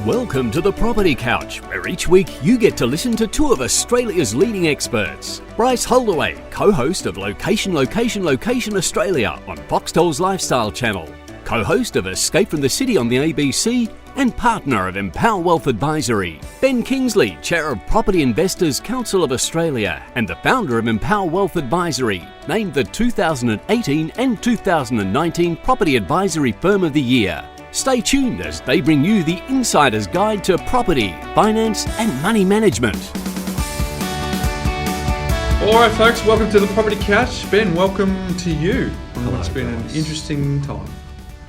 Welcome to the Property Couch, where each week you get to listen to two of Australia's leading experts. Bryce Holdaway, co-host of Location Australia on Foxtel's Lifestyle Channel, co-host of Escape from the City on the ABC, and partner of Empower Wealth Advisory. Ben Kingsley, chair of Property Investors Council of Australia and the founder of Empower Wealth Advisory, named the 2018 and 2019 Property Advisory Firm of the Year. Stay tuned as they bring you the insider's guide to property, finance and money management. All right, folks, welcome to the Property Couch. Ben, welcome to you. Hello, it's been Bryce. an interesting time.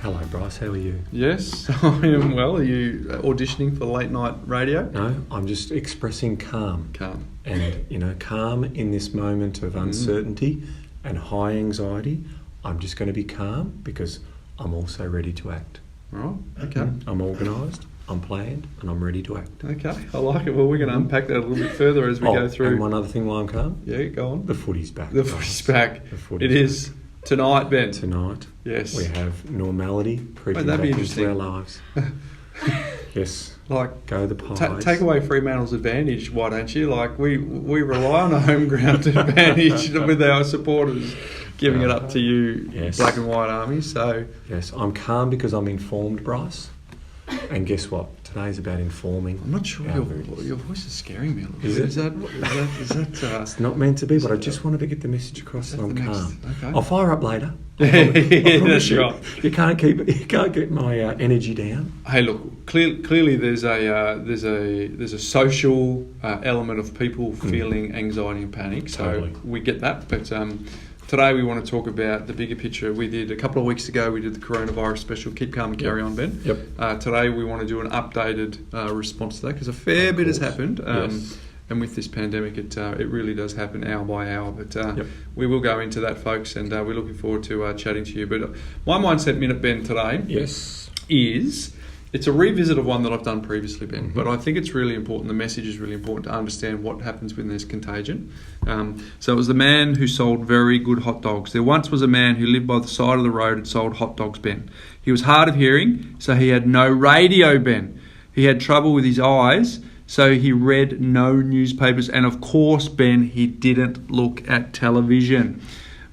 Hello, Bryce. How are you? Yes, I am well. Are you auditioning for late night radio? No, I'm just expressing calm. Calm. And, calm in this moment of uncertainty and high anxiety. I'm just going to be calm because I'm also ready to act. Right, okay. I'm organised, I'm planned, and I'm ready to act. Okay, I like it. Well, we're going to unpack that a little bit further as we go through. And one other thing while I'm calm. Yeah, go on. The footy's back. The Bryce. footy's back. The footy's It is tonight, Ben. Tonight. Yes. We have normality creeping that'd back be interesting. into our lives. Yes. Like, Go the Pies. take away Fremantle's advantage, why don't you? Like, we rely on a home ground advantage with our supporters giving it up to you, Yes. Black and White Army. So, Yes, I'm calm because I'm informed, Bryce. And guess what? Today's about informing. I'm not sure our your voice is scaring me a little bit. Is it? Is that It's not meant to be, but I just wanted to get the message across that I'm the next- calm. okay. I'll fire up later. Yeah, promise that's you. right. You can't get my energy down. Hey, look. Clearly, there's a social element of people feeling anxiety and panic. So Totally. we get that. But today we want to talk about the bigger picture. We did a couple of weeks ago. We did the coronavirus special. Keep calm and carry on, Ben. Yep. Today we want to do an updated response to that because a fair bit has happened. Yes. And with this pandemic, it really does happen hour by hour. But Yep. we will go into that, folks, and we're looking forward to chatting to you. But my Mindset Minute, Ben, today Yes. is it's a revisit of one that I've done previously, Ben. But I think it's really important. The message is really important to understand what happens when there's contagion. So it was the man who sold very good hot dogs. There once was a man who lived by the side of the road and sold hot dogs, Ben. He was hard of hearing, so he had no radio, Ben. He had trouble with his eyes, so he read no newspapers. And of course, Ben, he didn't look at television.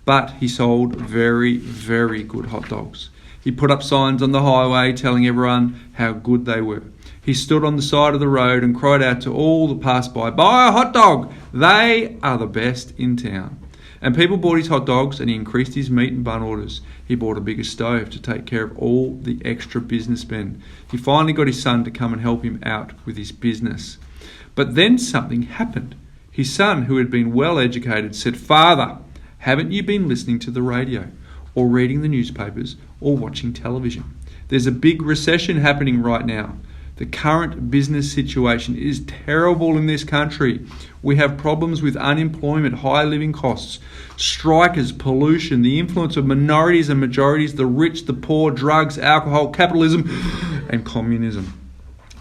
But he sold very, very good hot dogs. He put up signs on the highway telling everyone how good they were. He stood on the side of the road and cried out to all the passers-by, "Buy a hot dog! They are the best in town." And people bought his hot dogs and he increased his meat and bun orders. He bought a bigger stove to take care of all the extra businessmen. He finally got his son to come and help him out with his business. But then something happened. His son, who had been well educated, said, "Father, haven't you been listening to the radio or reading the newspapers or watching television? There's a big recession happening right now. The current business situation is terrible in this country. We have problems with unemployment, high living costs, strikers, pollution, the influence of minorities and majorities, the rich, the poor, drugs, alcohol, capitalism, and communism."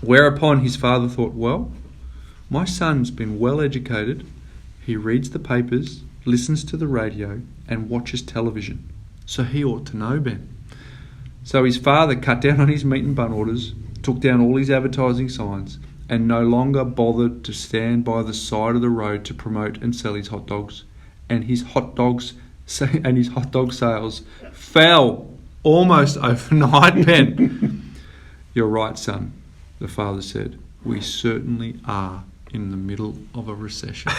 Whereupon his father thought, well, my son's been well educated. He reads the papers, listens to the radio, and watches television. So he ought to know, Ben. So his father cut down on his meat and bun orders, took down all his advertising signs, and no longer bothered to stand by the side of the road to promote and sell his hot dogs. And his hot dog sales fell almost overnight, Ben. "You're right, son," the father said. "We certainly are in the middle of a recession."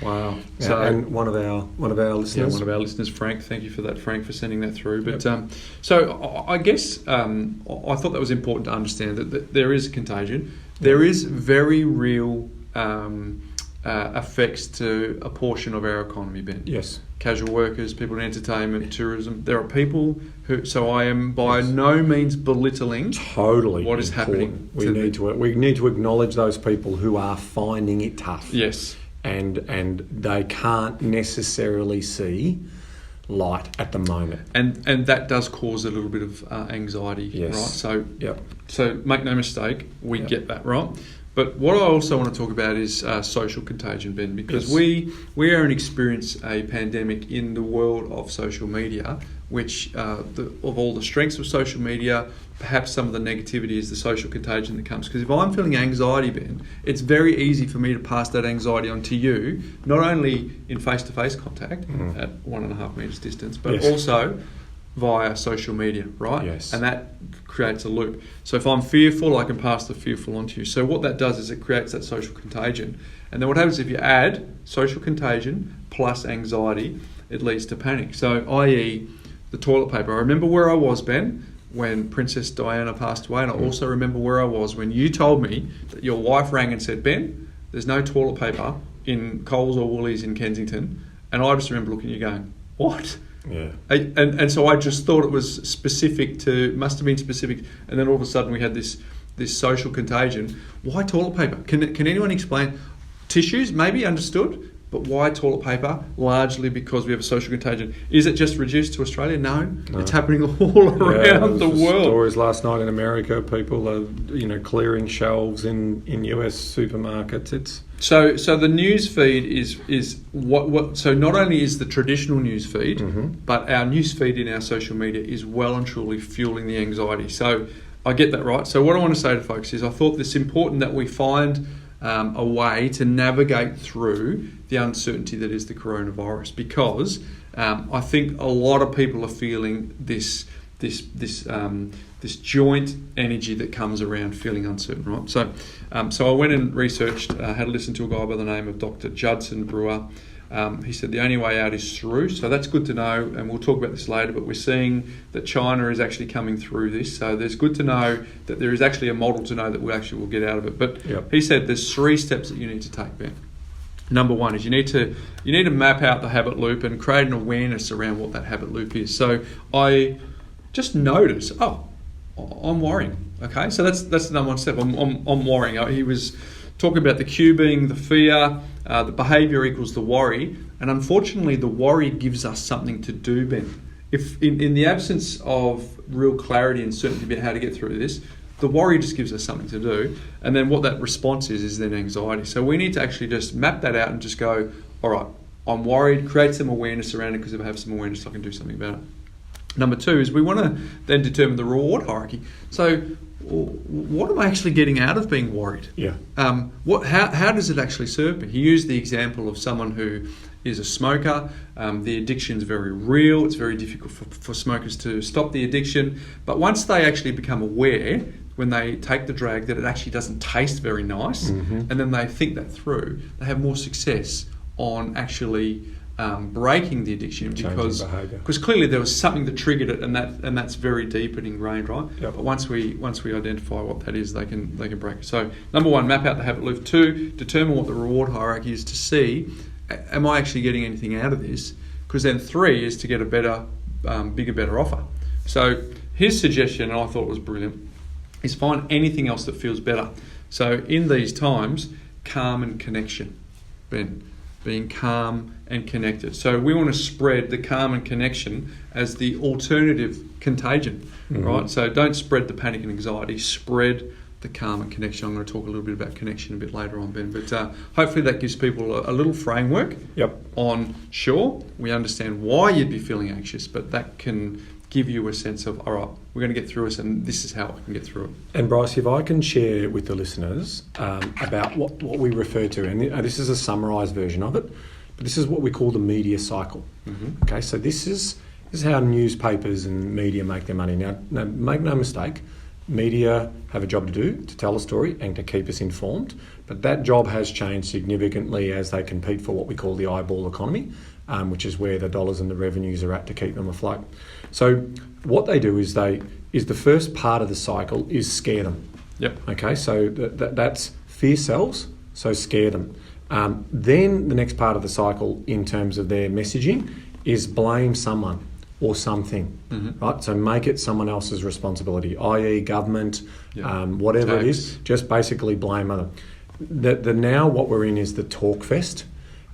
Wow. So, and one of our listeners. Yeah, one of our listeners, Frank. Thank you for that, Frank, for sending that through. But so I guess I thought that was important to understand that there is contagion. There is very real effects to a portion of our economy, Ben. Yes. Casual workers, people in entertainment, tourism. There are people who. So I am by no means belittling Totally. what is happening. We need to acknowledge those people who are finding it tough. Yes. And they can't necessarily see light at the moment. And that does cause a little bit of anxiety, Yes. right? So Yep. So make no mistake, we get that, right? But what I also want to talk about is social contagion, Ben, because Yes. we are experiencing a pandemic in the world of social media, which of all the strengths of social media, perhaps some of the negativity is the social contagion that comes. Because if I'm feeling anxiety, Ben, it's very easy for me to pass that anxiety on to you, not only in face-to-face contact at 1.5 metres distance, but also via social media, right? Yes. And that creates a loop. So if I'm fearful, I can pass the fearful on to you. So what that does is it creates that social contagion. And then what happens if you add social contagion plus anxiety, it leads to panic. So i.e. the toilet paper. I remember where I was, Ben, when Princess Diana passed away, and I also remember where I was when you told me that your wife rang and said, Ben, there's no toilet paper in Coles or Woolies in Kensington. And I just remember looking at you going, what? Yeah. And so I just thought it was must have been specific. And then all of a sudden we had this social contagion. Why toilet paper? Can anyone explain? Tissues, maybe understood, but why toilet paper? Largely because we have a social contagion. Is it just reduced to Australia? No. It's happening all around the world. Stories last night in America, people are clearing shelves in US supermarkets. So the news feed is what. So not only is the traditional news feed, but our news feed in our social media is well and truly fueling the anxiety. So I get that, right? So what I want to say to folks is I thought it's important that we find a way to navigate through the uncertainty that is the coronavirus, because I think a lot of people are feeling this joint energy that comes around feeling uncertain, right? So I went and researched, had a listen to a guy by the name of Dr. Judson Brewer. He said the only way out is through, so that's good to know, and we'll talk about this later, but we're seeing that China is actually coming through this, so there's good to know that there is actually a model to know that we actually will get out of it. But he said there's 3 steps that you need to take, Ben. Number 1 is you need to map out the habit loop and create an awareness around what that habit loop is. So I just noticed, I'm worrying. Okay, so that's the number 1 step. I'm worrying. He was talking about the cue being the fear, the behaviour equals the worry, and unfortunately the worry gives us something to do, Ben. If in the absence of real clarity and certainty about how to get through this, the worry just gives us something to do, and then what that response is then anxiety. So we need to actually just map that out and just go, all right, I'm worried, create some awareness around it, because if I have some awareness, I can do something about it. Number 2 is we want to then determine the reward hierarchy. So what am I actually getting out of being worried? Yeah. How does it actually serve me? He used the example of someone who is a smoker. The addiction is very real. It's very difficult for smokers to stop the addiction. But once they actually become aware, when they take the drag, that it actually doesn't taste very nice, and then they think that through, they have more success on actually breaking the addiction, because clearly there was something that triggered it, and that's very deep and ingrained, right? Yep. But once we identify what that is, they can break it. So number 1, map out the habit loop. 2, determine what the reward hierarchy is to see, am I actually getting anything out of this? Because then 3 is to get a better, bigger, better offer. So his suggestion, and I thought was brilliant, is find anything else that feels better. So in these times, calm and connection, Ben. Being calm and connected. So we want to spread the calm and connection as the alternative contagion, right? So don't spread the panic and anxiety, spread the calm and connection. I'm going to talk a little bit about connection a bit later on, Ben, but hopefully that gives people a little framework on, sure, we understand why you'd be feeling anxious, but that can give you a sense of, all right, we're going to get through this, and this is how I can get through it. And Bryce, if I can share with the listeners about what we refer to, and this is a summarised version of it, but this is what we call the media cycle. Okay, so this is how newspapers and media make their money. Now, make no mistake, media have a job to do, to tell a story and to keep us informed, but that job has changed significantly as they compete for what we call the eyeball economy, which is where the dollars and the revenues are at to keep them afloat. So what they do is the first part of the cycle is scare them. Yep. Okay, so that's fear sells, so scare them. Then the next part of the cycle in terms of their messaging is blame someone or something, right? So make it someone else's responsibility, i.e. government, whatever it is, just basically blame them. Now what we're in is the talk fest.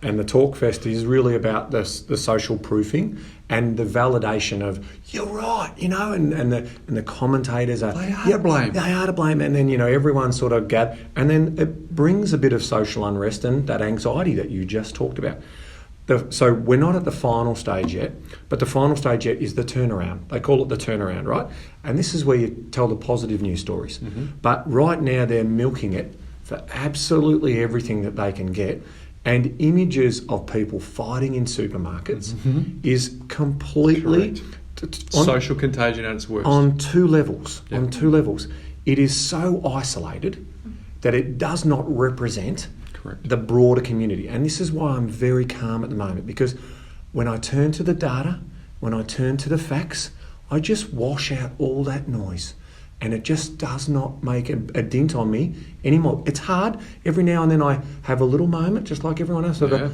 And the talk fest is really about the social proofing and the validation of, you're right, you know, and the commentators are, they are to blame. They are to blame. And then, you know, everyone sort of and then it brings a bit of social unrest and that anxiety that you just talked about. So we're not at the final stage yet, but the final stage yet is the turnaround. They call it the turnaround, right? And this is where you tell the positive news stories. Mm-hmm. But right now they're milking it for absolutely everything that they can get. And images of people fighting in supermarkets is completely... Social contagion at its worst. On two levels. Yep. On two levels. It is so isolated that it does not represent the broader community. And this is why I'm very calm at the moment, because when I turn to the data, when I turn to the facts, I just wash out all that noise. And it just does not make a dint on me anymore. It's hard. Every now and then I have a little moment, just like everyone else. I go,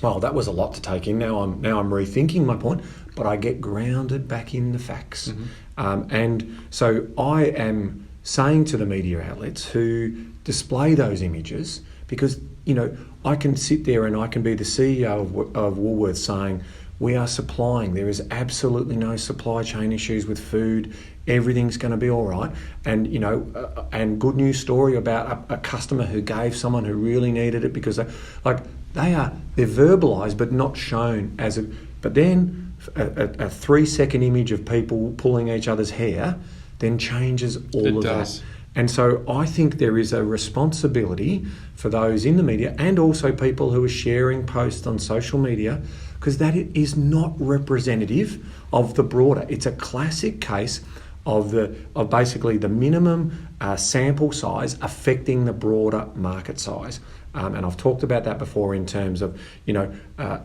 well, that was a lot to take in. Now I'm rethinking my point, but I get grounded back in the facts. And so I am saying to the media outlets who display those images, because, you know, I can sit there and I can be the CEO of Woolworths saying, we are supplying. There is absolutely no supply chain issues with food. Everything's going to be all right. And, you know, and good news story about a customer who gave someone who really needed it, because they're verbalised but not shown as a... But then a 3-second image of people pulling each other's hair then changes all of that. And so I think there is a responsibility for those in the media and also people who are sharing posts on social media, because that is not representative of the broader. It's a classic case of basically the minimum sample size affecting the broader market size. And I've talked about that before in terms of, you know,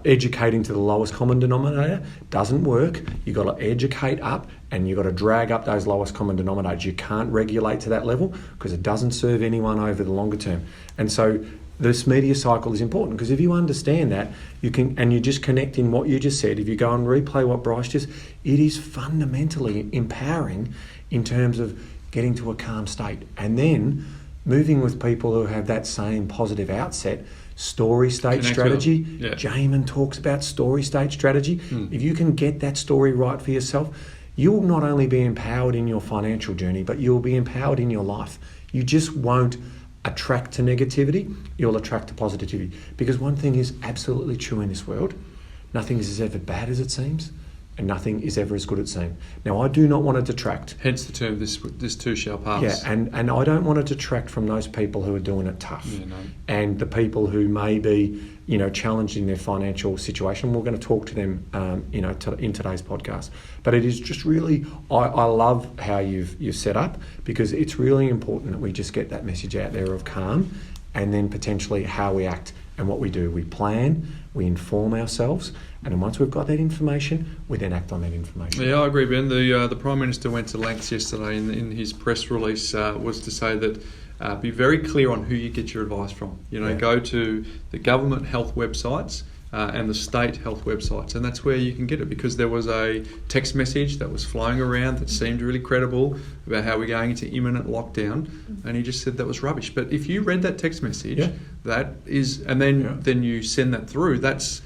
educating to the lowest common denominator doesn't work. You've got to educate up and you've got to drag up those lowest common denominators. You can't regulate to that level because it doesn't serve anyone over the longer term. And so this media cycle is important, because if you understand that, you can, and you just connect in what you just said, if you go and replay what Bryce just, it is fundamentally empowering in terms of getting to a calm state. And then moving with people who have that same positive outset, story state strategy. Jamin talks about story state strategy. If you can get that story right for yourself, you'll not only be empowered in your financial journey, but you'll be empowered in your life. You just won't attract to negativity, you'll attract to positivity. Because one thing is absolutely true in this world: nothing is as ever bad as it seems, and nothing is ever as good as it seems. Now, I do not want to detract. Hence the term, this too shall pass. Yeah, and I don't want to detract from those people who are doing it tough. And the people who may be, you know, challenged in their financial situation. We're going to talk to them, you know, in today's podcast. But it is just really, I love how you've set up, because it's really important that we just get that message out there of calm, and then potentially how we act and what we do. We plan, we inform ourselves, and then once we've got that information, we then act on that information. Yeah, I agree, Ben. The Prime Minister went to lengths yesterday in his press release was to say that be very clear on who you get your advice from. You know, go to the government health websites and the state health websites, and that's where you can get it, because there was a text message that was flying around that seemed really credible about how we're going into imminent lockdown, and he just said that was rubbish. But if you read that text message, that is, and then you send that through, that's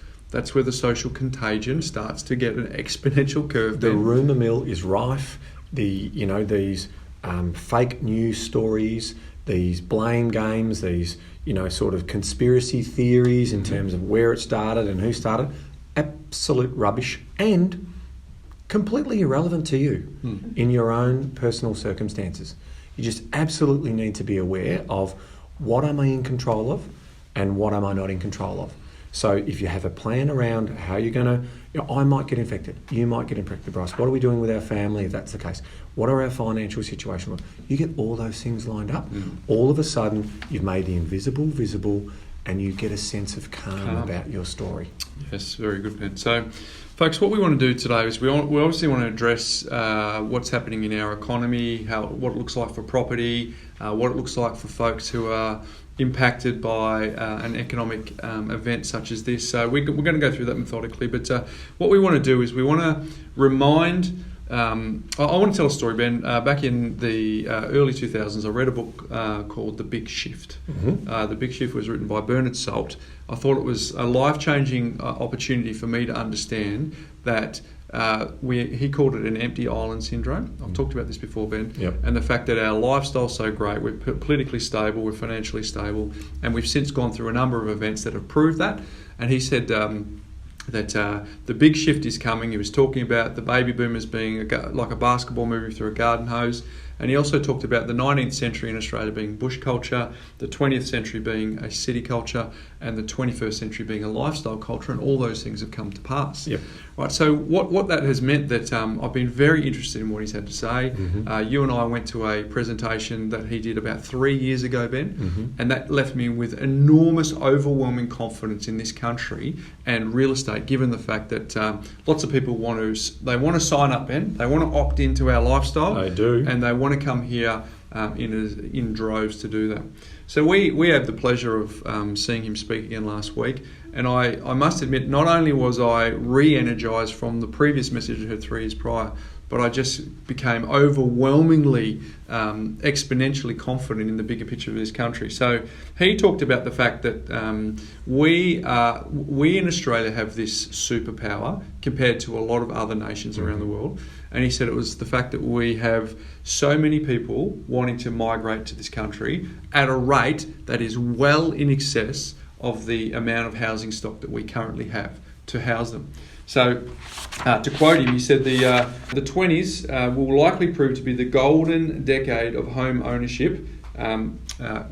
where the social contagion starts to get an exponential curve. The rumour mill is rife. These fake news stories, these blame games, these, you know, sort of conspiracy theories in terms of where it started and who started, absolute rubbish and completely irrelevant to you in your own personal circumstances. You just absolutely need to be aware of what am I in control of and what am I not in control of. So if you have a plan around how you're going to, you know, I might get infected, you might get infected, Bryce. What are we doing with our family if that's the case? What are our financial situations? You get all those things lined up. All of a sudden, you've made the invisible visible, and you get a sense of calm about your story. Yes, very good, Ben. So, folks, what we want to do today is we obviously want to address what's happening in our economy, what it looks like for property, what it looks like for folks who are impacted by an economic event such as this. So we're going to go through that methodically. But what we want to do is we want to remind I want to tell a story, Ben. Back in the early 2000s, I read a book called The Big Shift. The Big Shift was written by Bernard Salt. I thought it was a life-changing opportunity for me to understand that he called it an empty island syndrome. I've talked about this before, Ben. Yep. And the fact that our lifestyle's so great, we're politically stable, we're financially stable, and we've since gone through a number of events that have proved that. And he said that the big shift is coming. He was talking about the baby boomers being like a basketball moving through a garden hose. And he also talked about the 19th century in Australia being bush culture, the 20th century being a city culture, and the 21st century being a lifestyle culture, and all those things have come to pass. Yep. Right. So what that has meant that I've been very interested in what he's had to say. You and I went to a presentation that he did about 3 years ago, Ben, and that left me with enormous, overwhelming confidence in this country and real estate, given the fact that lots of people want to sign up, Ben. They want to opt into our lifestyle. They do. And they want to come here in droves to do that. So we had the pleasure of seeing him speak again last week, and I must admit, not only was I re-energised from the previous message I heard 3 years prior, but I just became overwhelmingly, exponentially confident in the bigger picture of this country. So he talked about the fact that we in Australia have this superpower compared to a lot of other nations around the world. And he said it was the fact that we have so many people wanting to migrate to this country at a rate that is well in excess of the amount of housing stock that we currently have to house them. So, to quote him, he said the 20s will likely prove to be the golden decade of home ownership,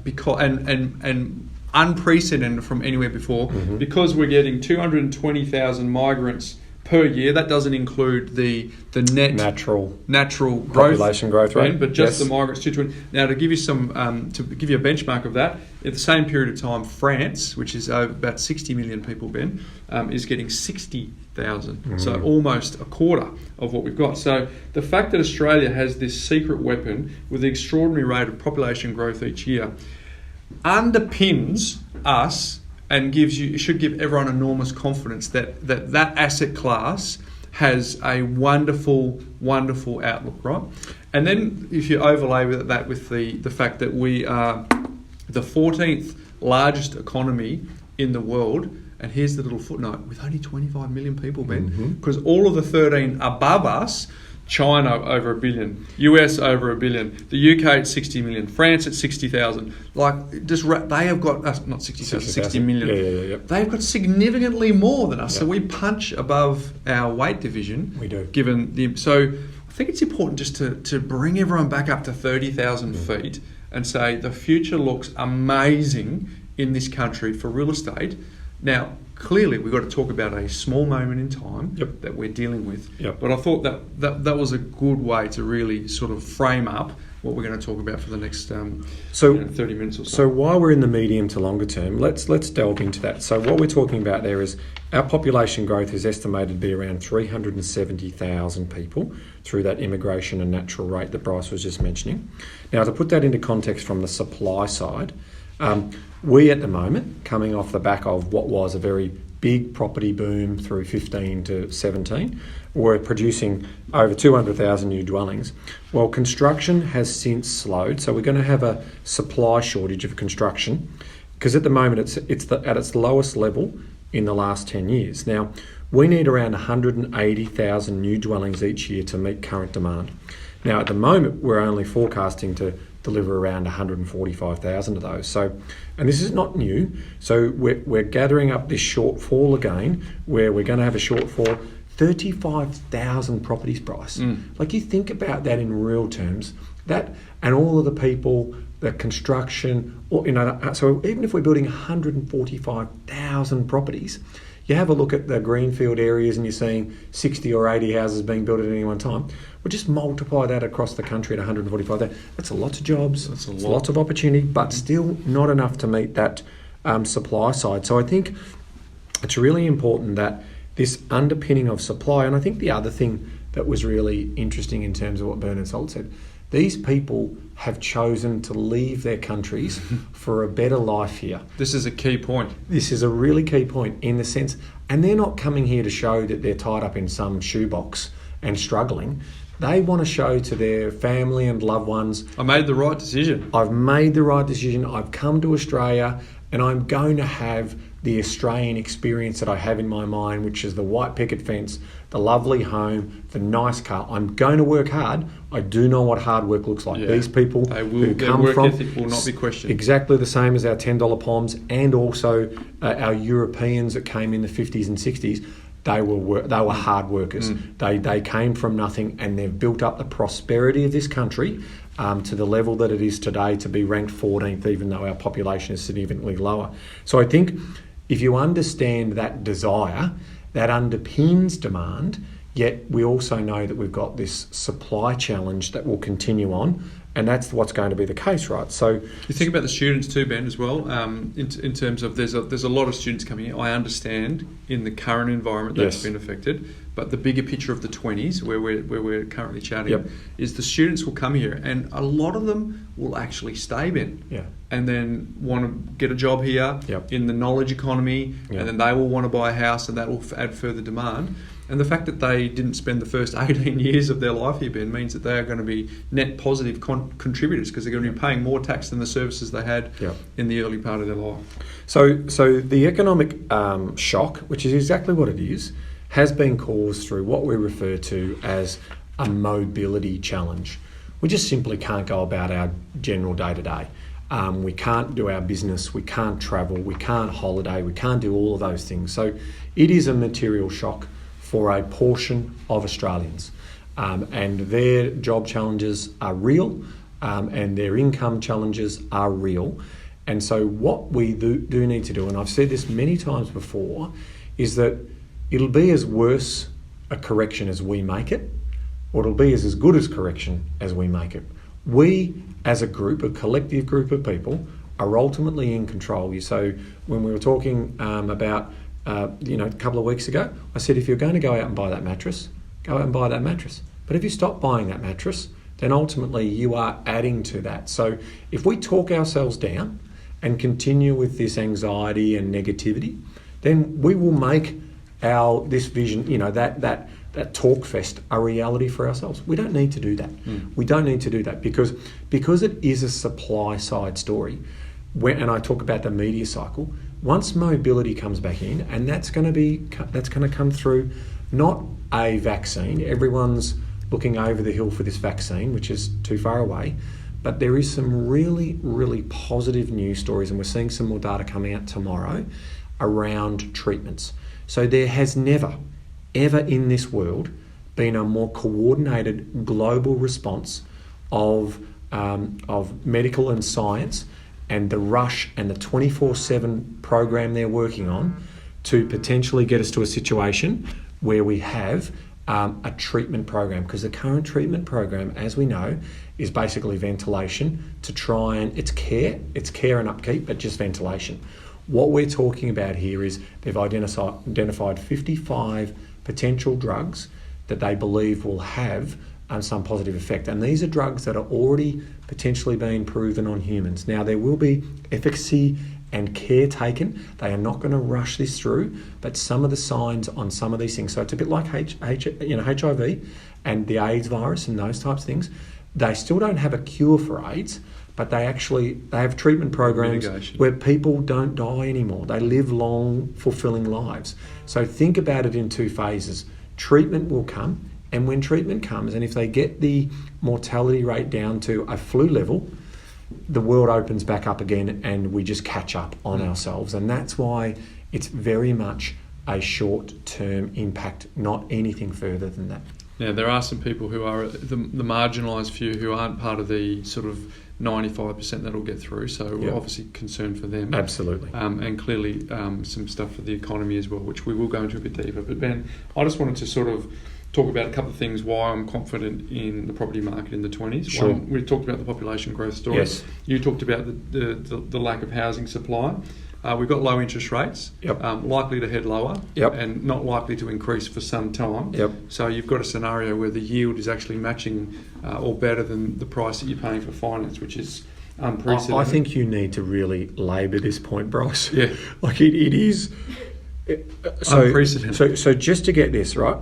because and unprecedented from anywhere before, because we're getting 220,000 migrants per year. That doesn't include the net natural growth, population growth rate, but just the migrants. 220. Now, to give you to give you a benchmark of that, at the same period of time, France, which is about 60 million people, Ben, is getting 60,000. So almost a quarter of what we've got. So the fact that Australia has this secret weapon with the extraordinary rate of population growth each year underpins us and should give everyone enormous confidence that asset class has a wonderful, wonderful outlook, right? And then if you overlay that with the fact that we are the 14th largest economy in the world, and here's the little footnote, with only 25 million people, Ben, because all of the 13 above us, China over 1 billion, US over 1 billion, the UK at 60 million, France at 60,000. They have got not 60,000, 60 million. Yeah. They've got significantly more than us, so we punch above our weight division. We do. So I think it's important just to bring everyone back up to 30,000 feet and say the future looks amazing in this country for real estate. Now, clearly, we've got to talk about a small moment in time that we're dealing with. But I thought that was a good way to really sort of frame up what we're going to talk about for the next 30 minutes or so. So while we're in the medium to longer term, let's delve into that. So what we're talking about there is our population growth is estimated to be around 370,000 people through that immigration and natural rate that Bryce was just mentioning. Now, to put that into context from the supply side, we at the moment, coming off the back of what was a very big property boom through 15 to 17, we're producing over 200,000 new dwellings. Well, construction has since slowed, so we're going to have a supply shortage of construction because at the moment it's at its lowest level in the last 10 years. Now, we need around 180,000 new dwellings each year to meet current demand. Now, at the moment, we're only forecasting to deliver around 145,000 of those. So, and this is not new. So we're gathering up this shortfall again, where we're going to have a shortfall, 35,000 properties price. Like, you think about that in real terms, that and all of the people, the construction, or so even if we're building 145,000 properties, you have a look at the greenfield areas and you're seeing 60 or 80 houses being built at any one time. Well, just multiply that across the country at 145,000. That's a lot of jobs, that's lots of opportunity, but still not enough to meet that supply side. So I think it's really important that this underpinning of supply, and I think the other thing that was really interesting in terms of what Bernard Salt said, these people have chosen to leave their countries for a better life here. This is a key point. This is a really key point in the sense, and they're not coming here to show that they're tied up in some shoebox and struggling. They want to show to their family and loved ones, I made the right decision. I've made the right decision. I've come to Australia and I'm going to have the Australian experience that I have in my mind, which is the white picket fence, the lovely home, the nice car. I'm going to work hard. I do know what hard work looks like. Yeah. These people Their come work from ethic will not be questioned. exactly the same as our $10 POMs and also our Europeans that came in the 50s and 60s. They were hard workers. They came from nothing and they've built up the prosperity of this country to the level that it is today, to be ranked 14th, even though our population is significantly lower. So I think if you understand that desire, that underpins demand, yet we also know that we've got this supply challenge that will continue on, and that's what's going to be the case, right? So you think about the students too, Ben, as well. In terms of there's a lot of students coming in. I understand in the current environment that's Yes. been affected, but the bigger picture of the 20s, where we're currently chatting, Yep. is the students will come here, and a lot of them will actually stay, Ben, yeah, and then want to get a job here Yep. in the knowledge economy, Yep. and then they will want to buy a house, and that will add further demand. And the fact that they didn't spend the first 18 years of their life here, Ben, means that they are going to be net positive contributors, because they're going to be paying more tax than the services they had Yep. in the early part of their life. So the economic shock, which is exactly what it is, has been caused through what we refer to as a mobility challenge. We just simply can't go about our general day-to-day. We can't do our business, we can't travel, we can't holiday, we can't do all of those things. So it is a material shock for a portion of Australians. And their job challenges are real, and their income challenges are real. And so what we do need to do, and I've said this many times before, is that it'll be as worse a correction as we make it, or it'll be as good as correction as we make it. We, as a group, a collective group of people, are ultimately in control. So when we were talking about, a couple of weeks ago, I said, if you're going to go out and buy that mattress, go out and buy that mattress. But if you stop buying that mattress, then ultimately you are adding to that. So if we talk ourselves down and continue with this anxiety and negativity, then we will make this vision, that talk fest, a reality for ourselves. We don't need to do that. We don't need to do that because it is a supply side story. And I talk about the media cycle. Once mobility comes back in, and that's going to come through not a vaccine. Everyone's looking over the hill for this vaccine, which is too far away. But there is some really, really positive news stories, and we're seeing some more data coming out tomorrow around treatments. So there has never, ever in this world been a more coordinated global response of medical and science, and the rush and the 24/7 program they're working on to potentially get us to a situation where we have a treatment program. Because the current treatment program, as we know, is basically ventilation to try and it's care and upkeep, but just ventilation. What we're talking about here is they've identified 55 potential drugs that they believe will have some positive effect. And these are drugs that are already potentially being proven on humans. Now, there will be efficacy and care taken. They are not going to rush this through, but some of the signs on some of these things, so it's a bit like HIV and the AIDS virus and those types of things, they still don't have a cure for AIDS, but they have treatment programs where people don't die anymore. They live long, fulfilling lives. So think about it in two phases. Treatment will come, and when treatment comes, and if they get the mortality rate down to a flu level, the world opens back up again and we just catch up on ourselves. And that's why it's very much a short-term impact, not anything further than that. Now, there are some people who are the marginalised few who aren't part of the sort of 95% that'll get through, so we're obviously concerned for them. Absolutely. And clearly some stuff for the economy as well, which we will go into a bit deeper. But Ben, I just wanted to sort of talk about a couple of things why I'm confident in the property market in the 20s. Sure. One, we talked about the population growth story. Yes. You talked about the lack of housing supply. We've got low interest rates, likely to head lower, and not likely to increase for some time. So you've got a scenario where the yield is actually matching or better than the price that you're paying for finance, which is unprecedented. I think you need to really labour this point, Bryce. Yeah. Like it is... Unprecedented. So just to get this, right?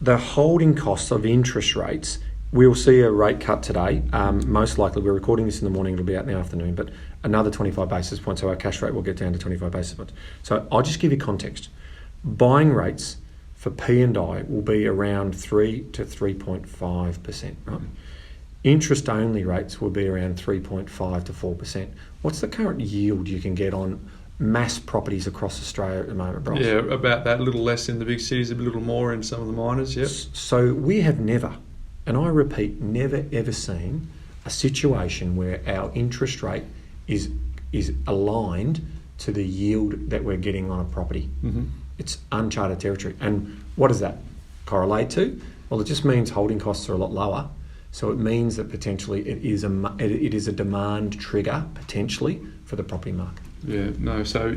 the holding costs of interest rates, we'll see a rate cut today. Most likely, we're recording this in the morning, it'll be out in the afternoon, but another 25 basis points, so our cash rate will get down to 25 basis points. So I'll just give you context. Buying rates for P&I will be around 3 to 3.5%, right? Interest-only rates will be around 3.5 to 4%. What's the current yield you can get on mass properties across Australia at the moment, Bryce? Yeah, about that, a little less in the big cities, a little more in some of the minors, yep. So we have never, and I repeat, never ever seen a situation where our interest rate is aligned to the yield that we're getting on a property. Mm-hmm. It's uncharted territory. And what does that correlate to? Well, it just means holding costs are a lot lower. So it means that potentially it is a demand trigger, potentially, for the property market. Yeah, no, so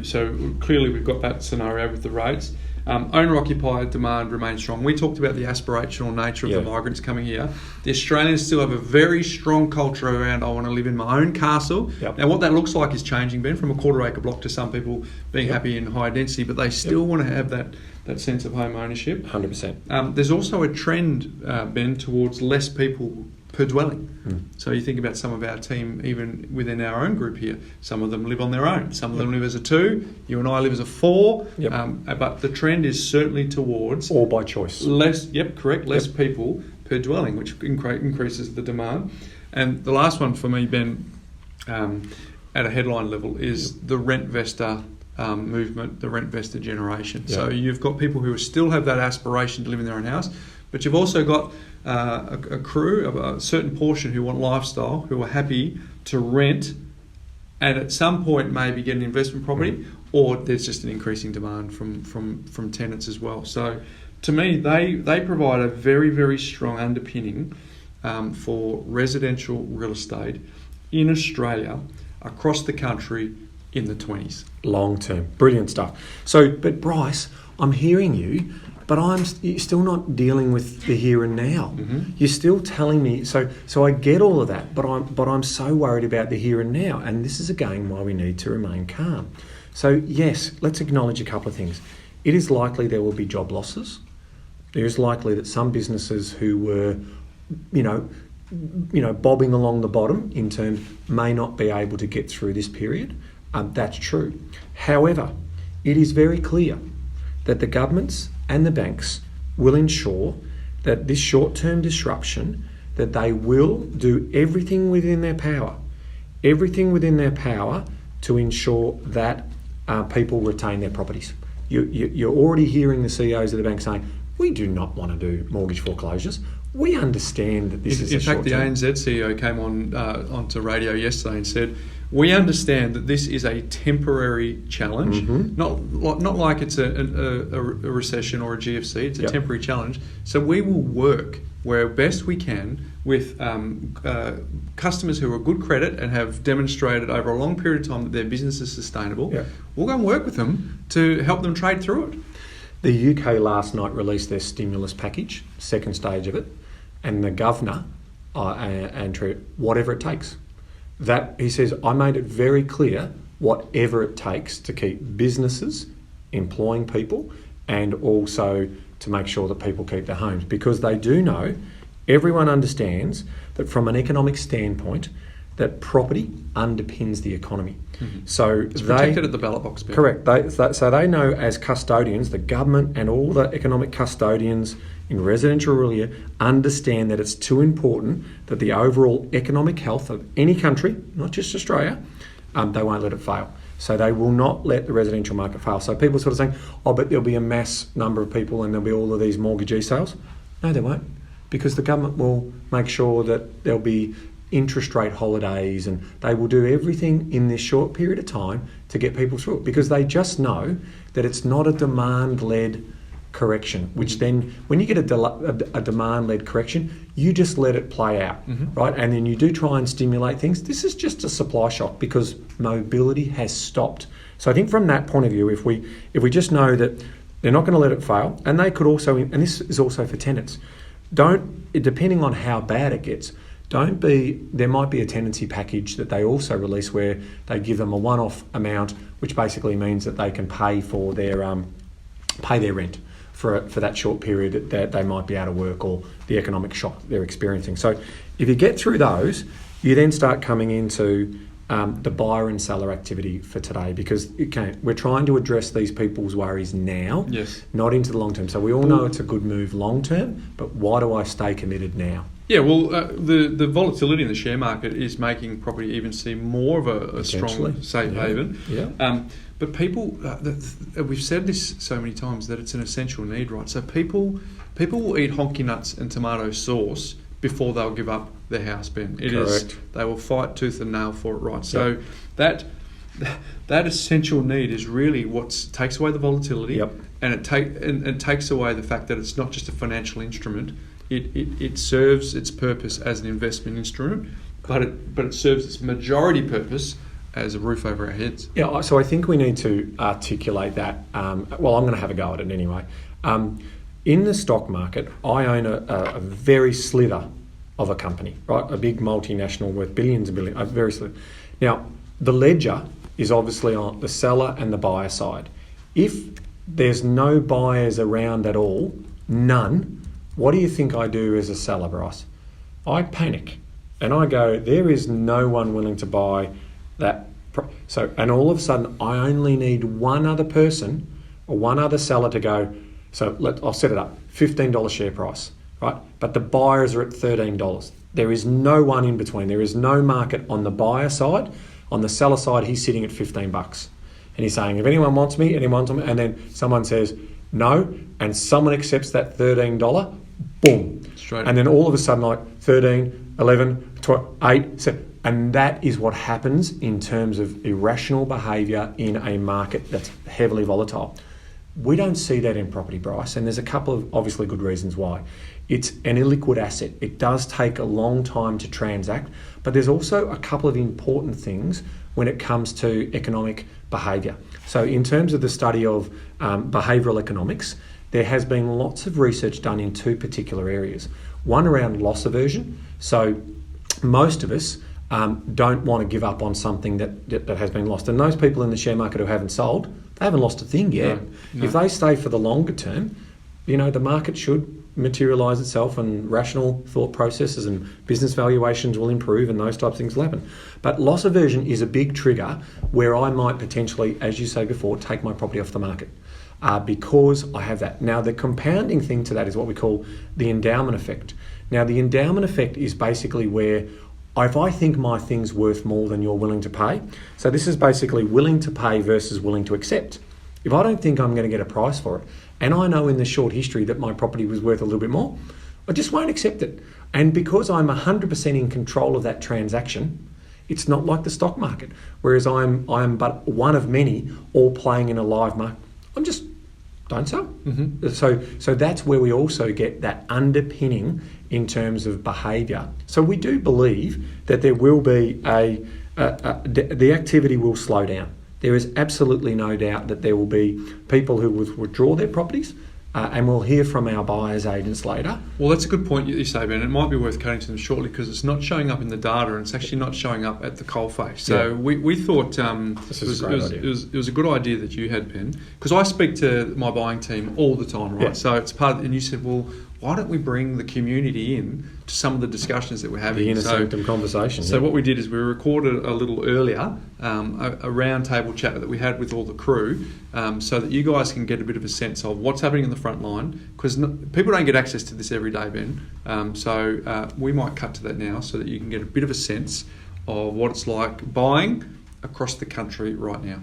clearly we've got that scenario with the rates. Owner-occupier demand remains strong. We talked about the aspirational nature of the migrants coming here. The Australians still have a very strong culture around, I want to live in my own castle. Yep. Now, what that looks like is changing, Ben, from a quarter-acre block to some people being happy in high density, but they still want to have that sense of home ownership. 100%. There's also a trend, Ben, towards less people per dwelling. So you think about some of our team, even within our own group here, some of them live on their own, some of them live as a 2, you and I live as a 4, but the trend is certainly towards... All by choice. Less people per dwelling, which increases the demand. And the last one for me, Ben, at a headline level, is the rent-vestor movement, the rent-vestor generation. So you've got people who still have that aspiration to live in their own house, but you've also got a crew of a certain portion who want lifestyle, who are happy to rent and at some point maybe get an investment property, or there's just an increasing demand from tenants as well. So to me, they provide a very, very strong underpinning for residential real estate in Australia, across the country, in the 20s. Long term. Brilliant stuff. So, but Bryce, I'm hearing you, but you're still not dealing with the here and now. Mm-hmm. You're still telling me, so I get all of that, but I'm so worried about the here and now, and this is again why we need to remain calm. So yes, let's acknowledge a couple of things. It is likely there will be job losses. There is likely that some businesses who were, bobbing along the bottom in terms may not be able to get through this period. That's true. However, it is very clear that the governments and the banks will ensure that this short-term disruption, that they will do everything within their power to ensure that people retain their properties. You're already hearing the CEOs of the bank saying, we do not want to do mortgage foreclosures. We understand that this is in fact, the ANZ CEO came onto radio yesterday and said, we understand that this is a temporary challenge, not like it's a recession or a GFC, it's a temporary challenge. So we will work where best we can with customers who are good credit and have demonstrated over a long period of time that their business is sustainable. Yeah. We'll go and work with them to help them trade through it. The UK last night released their stimulus package, second stage of it, and the governor, Andrew, whatever it takes. That he says, I made it very clear, whatever it takes to keep businesses employing people and also to make sure that people keep their homes, because they do know, everyone understands that from an economic standpoint, that property underpins the economy. So it's protected at the ballot box. Ben. Correct. So they know as custodians, the government and all the economic custodians in residential area understand that it's too important that the overall economic health of any country, not just Australia, they won't let it fail. So they will not let the residential market fail. So people are sort of saying, but there'll be a mass number of people and there'll be all of these mortgagee sales. No, there won't, because the government will make sure that there'll be interest rate holidays, and they will do everything in this short period of time to get people through it, because they just know that it's not a demand-led correction, which then when you get a demand-led correction, you just let it play out, right? And then you do try and stimulate things. This is just a supply shock because mobility has stopped. So I think from that point of view, if we just know that they're not going to let it fail, and they could also, and this is also for tenants, depending on how bad it gets, there might be a tenancy package that they also release where they give them a one-off amount, which basically means that they can pay for their rent, for that short period that they might be out of work or the economic shock they're experiencing. So if you get through those, you then start coming into the buyer and seller activity for today, because we're trying to address these people's worries now, Yes. not into the long term. So we all know it's a good move long term, but why do I stay committed now? Yeah, well, the volatility in the share market is making property even seem more of a strong safe haven. Yeah. But people, we've said this so many times that it's an essential need, right? So people will eat honky nuts and tomato sauce before they'll give up their house, Ben. They will fight tooth and nail for it, right? So that essential need is really what takes away the volatility, and it takes away the fact that it's not just a financial instrument. It serves its purpose as an investment instrument, but it serves its majority purpose as a roof over our heads. Yeah, so I think we need to articulate that. Well, I'm going to have a go at it anyway. In the stock market, I own a very slither of a company, right? A big multinational worth billions and billions, a very slither. Now, the ledger is obviously on the seller and the buyer side. If there's no buyers around at all, none, what do you think I do as a seller, Bryce? I panic and I go, there is no one willing to buy that. And all of a sudden, I only need one other person or one other seller to go, I'll set it up, $15 share price, right? But the buyers are at $13. There is no one in between. There is no market on the buyer side. On the seller side, he's sitting at $15. And he's saying, if anyone wants me, and then someone says no, and someone accepts that $13, boom. Straight. And then all of a sudden, like 13, 11, 12, 8, 7. And that is what happens in terms of irrational behaviour in a market that's heavily volatile. We don't see that in property, Bryce, and there's a couple of obviously good reasons why. It's an illiquid asset. It does take a long time to transact, but there's also a couple of important things when it comes to economic behaviour. So in terms of the study of behavioural economics, there has been lots of research done in two particular areas. One around loss aversion. So most of us don't want to give up on something that has been lost. And those people in the share market who haven't sold, they haven't lost a thing yet. No. If they stay for the longer term, the market should materialise itself and rational thought processes and business valuations will improve and those types of things will happen. But loss aversion is a big trigger where I might potentially, as you say before, take my property off the market because I have that. Now, the compounding thing to that is what we call the endowment effect. Now, the endowment effect is basically where if I think my thing's worth more than you're willing to pay, so this is basically willing to pay versus willing to accept. If I don't think I'm going to get a price for it, and I know in the short history that my property was worth a little bit more, I just won't accept it. And because I'm 100% in control of that transaction, it's not like the stock market, whereas I'm but one of many all playing in a live market. I'm just don't sell. Mm-hmm. So that's where we also get that underpinning in terms of behaviour. So we do believe that there will be the activity will slow down. There is absolutely no doubt that there will be people who will withdraw their properties, and we'll hear from our buyers agents later. Well, that's a good point you say, Ben. It might be worth cutting to them shortly because it's not showing up in the data and it's actually not showing up at the coalface. So we thought it was a good idea that you had, Ben, because I speak to my buying team all the time, right? Yeah. So it's part of, and you said, well, why don't we bring the community in to some of the discussions that we're having? The inner sanctum conversation. So what we did is we recorded a little earlier a round table chat that we had with all the crew so that you guys can get a bit of a sense of what's happening in the front line, because people don't get access to this every day, Ben. So we might cut to that now so that you can get a bit of a sense of what it's like buying across the country right now.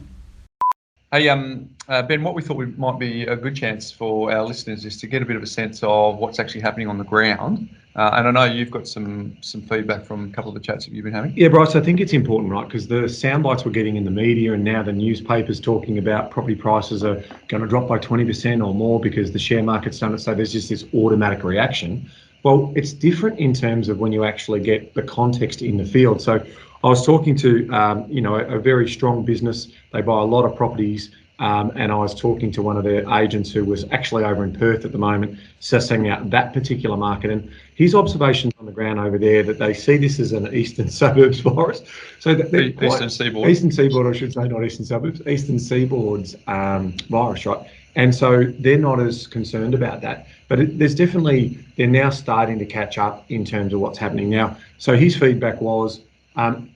Hey, Ben, what we thought might be a good chance for our listeners is to get a bit of a sense of what's actually happening on the ground. And I know you've got some feedback from a couple of the chats that you've been having. Yeah, Bryce, I think it's important, right? Because the sound bites we're getting in the media and now the newspapers talking about property prices are going to drop by 20% or more because the share market's done it. So there's just this automatic reaction. Well, it's different in terms of when you actually get the context in the field. So I was talking to, a very strong business. They buy a lot of properties and I was talking to one of their agents who was actually over in Perth at the moment, sussing out that particular market. And his observations on the ground over there that they see this as an eastern suburbs virus. So that Eastern Seaboard. Eastern Seaboard, I should say, not eastern suburbs, Eastern Seaboard's virus, right? And so they're not as concerned about that. But they're now starting to catch up in terms of what's happening now. So his feedback was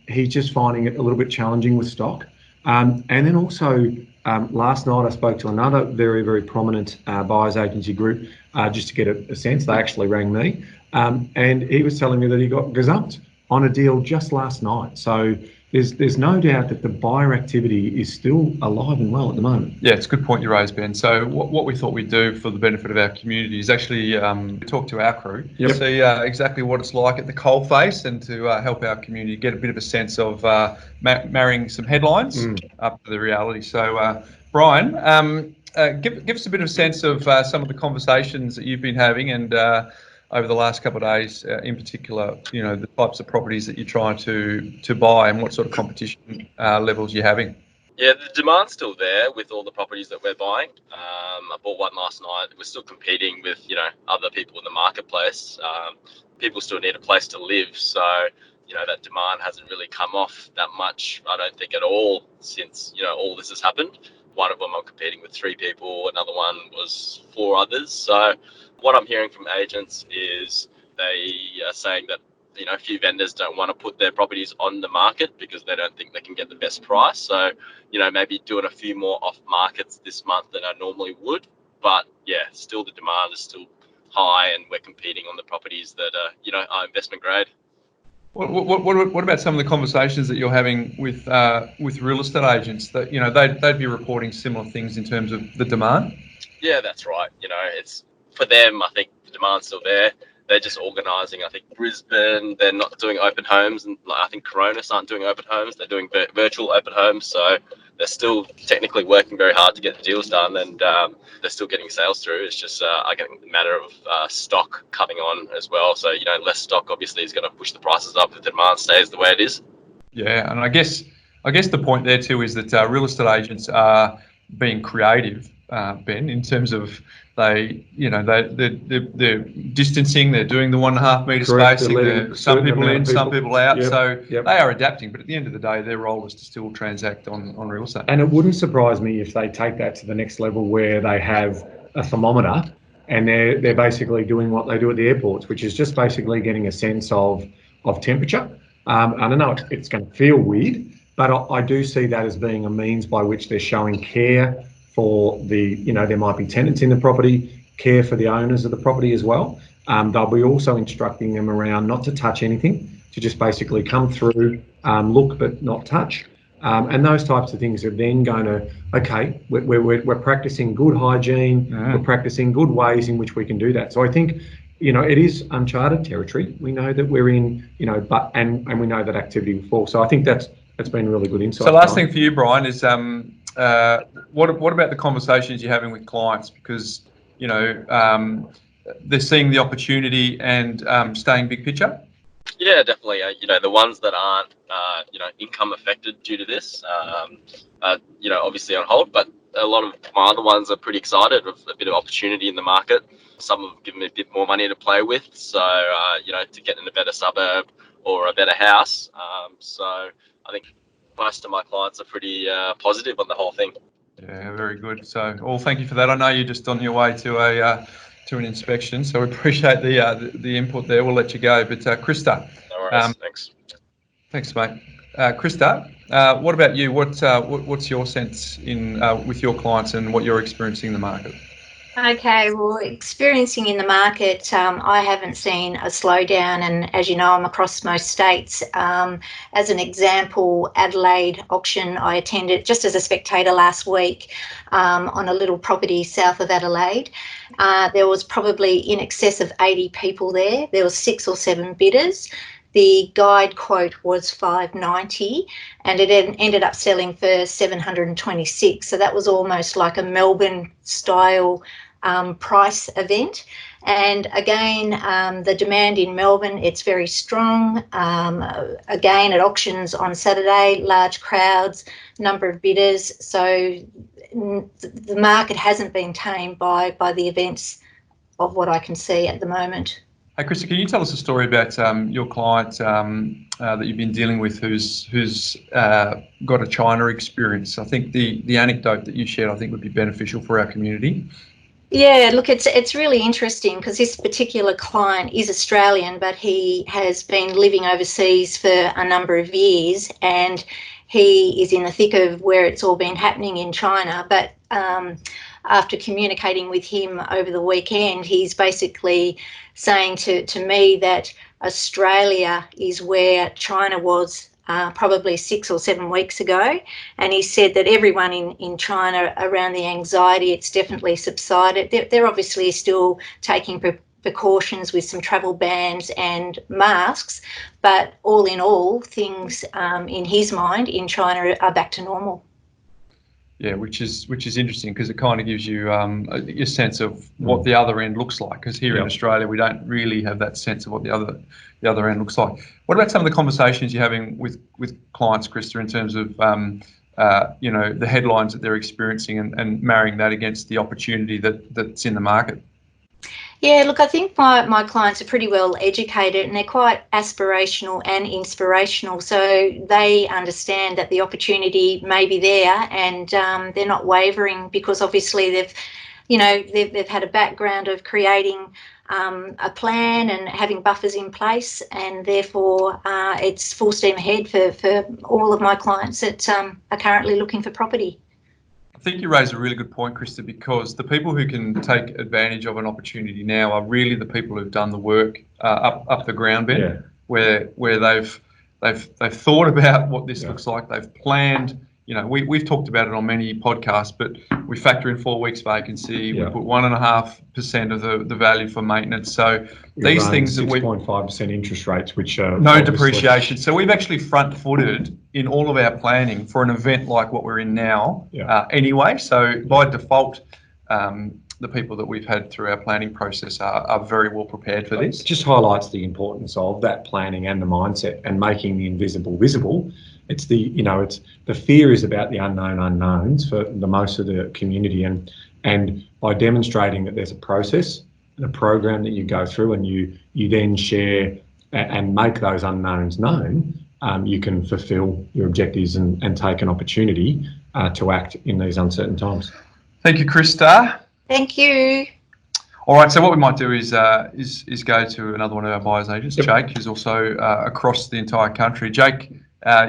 he's just finding it a little bit challenging with stock. And then also last night I spoke to another very, very prominent buyers agency group just to get a sense. They actually rang me and he was telling me that he got gazumped on a deal just last night. So there's no doubt that the buyer activity is still alive and well at the moment. Yeah, it's a good point you raised, Ben. So what we thought we'd do for the benefit of our community is actually talk to our crew, see exactly what it's like at the coalface, and to help our community get a bit of a sense of marrying some headlines up to the reality. So Brian, give us a bit of a sense of some of the conversations that you've been having, and over the last couple of days, in particular, the types of properties that you're trying to buy and what sort of competition levels you're having. Yeah, the demand's still there with all the properties that we're buying. I bought one last night. We're still competing with, other people in the marketplace. People still need a place to live. So, that demand hasn't really come off that much, I don't think at all, since, all this has happened. One of them I'm competing with 3 people. Another one was 4 others. So what I'm hearing from agents is they are saying that, a few vendors don't want to put their properties on the market because they don't think they can get the best price. So, maybe doing a few more off markets this month than I normally would. But yeah, still the demand is still high, and we're competing on the properties that are investment grade. What about some of the conversations that you're having with real estate agents that they'd be reporting similar things in terms of the demand? Yeah, that's right. It's for them. I think the demand's still there. They're just organising. I think Brisbane, they're not doing open homes, and I think Coronis aren't doing open homes. They're doing virtual open homes. So they're still technically working very hard to get the deals done, and they're still getting sales through. It's just I think a matter of stock coming on as well. So less stock obviously is going to push the prices up if the demand stays the way it is. Yeah, and I guess the point there too is that real estate agents are being creative, Ben, in terms of they're distancing, they're doing the 1.5 metre spacing, some people in, some people out. They are adapting, but at the end of the day, their role is to still transact on real estate. And it wouldn't surprise me if they take that to the next level where they have a thermometer and they're basically doing what they do at the airports, which is just basically getting a sense of temperature. I don't know, it's going to feel weird, but I do see that as being a means by which they're showing care for there might be tenants in the property, care for the owners of the property as well. They'll be also instructing them around not to touch anything, to just basically come through, look but not touch. And those types of things are then going to, okay, we're practicing good hygiene, we're practicing good ways in which we can do that. So I think, it is uncharted territory. We know that we're in, and we know that activity will fall. So I think that's been really good insight. So last thing for you, Brian, is what about the conversations you're having with clients? Because, they're seeing the opportunity and staying big picture. Yeah, definitely. The ones that aren't, income affected due to this, obviously on hold, but a lot of my other ones are pretty excited with a bit of opportunity in the market. Some have given me a bit more money to play with. So, to get in a better suburb or a better house. So I think most of my clients are pretty positive on the whole thing. Yeah, very good. So, thank you for that. I know you're just on your way to an inspection, so we appreciate the input there. We'll let you go. But Krista, no worries. Thanks, mate. Krista, what about you? What's your sense in with your clients and what you're experiencing in the market? Okay, well, experiencing in the market, I haven't seen a slowdown, and as you know, I'm across most states. As an example, Adelaide auction, I attended just as a spectator last week on a little property south of Adelaide. There was probably in excess of 80 people there. There was 6 or 7 bidders. The guide quote was $590 and it ended up selling for $726. So that was almost like a Melbourne style price event. And again, the demand in Melbourne, it's very strong. Again, at auctions on Saturday, large crowds, number of bidders. So the market hasn't been tamed by the events of what I can see at the moment. Hey, Krista, can you tell us a story about your client that you've been dealing with who's got a China experience? I think the anecdote that you shared, I think, would be beneficial for our community. Yeah, look, it's really interesting because this particular client is Australian, but he has been living overseas for a number of years, and he is in the thick of where it's all been happening in China. But after communicating with him over the weekend, he's basically saying to me that Australia is where China was probably 6 or 7 weeks ago. And he said that everyone in China around the anxiety, it's definitely subsided. They're obviously still taking precautions with some travel bans and masks, but all in all, things in his mind in China are back to normal. Yeah, which is interesting because it kind of gives you a sense of what the other end looks like. Because here in Australia, we don't really have that sense of what the other end looks like. What about some of the conversations you're having with clients, Krista, in terms of the headlines that they're experiencing and marrying that against the opportunity that's in the market? Yeah, look, I think my clients are pretty well educated and they're quite aspirational and inspirational. So they understand that the opportunity may be there, and they're not wavering because obviously they've had a background of creating a plan and having buffers in place, and therefore it's full steam ahead for all of my clients that are currently looking for property. I think you raise a really good point, Krista, because the people who can take advantage of an opportunity now are really the people who've done the work up the ground bit, where they've thought about what this looks like, they've planned. We've talked about it on many podcasts, but we factor in 4 weeks vacancy. We put 1.5% of the value for maintenance. So these things that 6.5% interest rates, which are no depreciation. So we've actually front-footed in all of our planning for an event like what we're in now. Anyway, so by default, the people that we've had through our planning process are very well prepared for this. It just highlights the importance of that planning and the mindset and making the invisible visible. It's the fear is about the unknown unknowns for the most of the community, and by demonstrating that there's a process and a program that you go through and you then share and make those unknowns known, you can fulfill your objectives and take an opportunity to act in these uncertain times. Thank you, Krista. Thank you. All right, so what we might do is go to another one of our buyers agents, Jake, who's also across the entire country. Jake,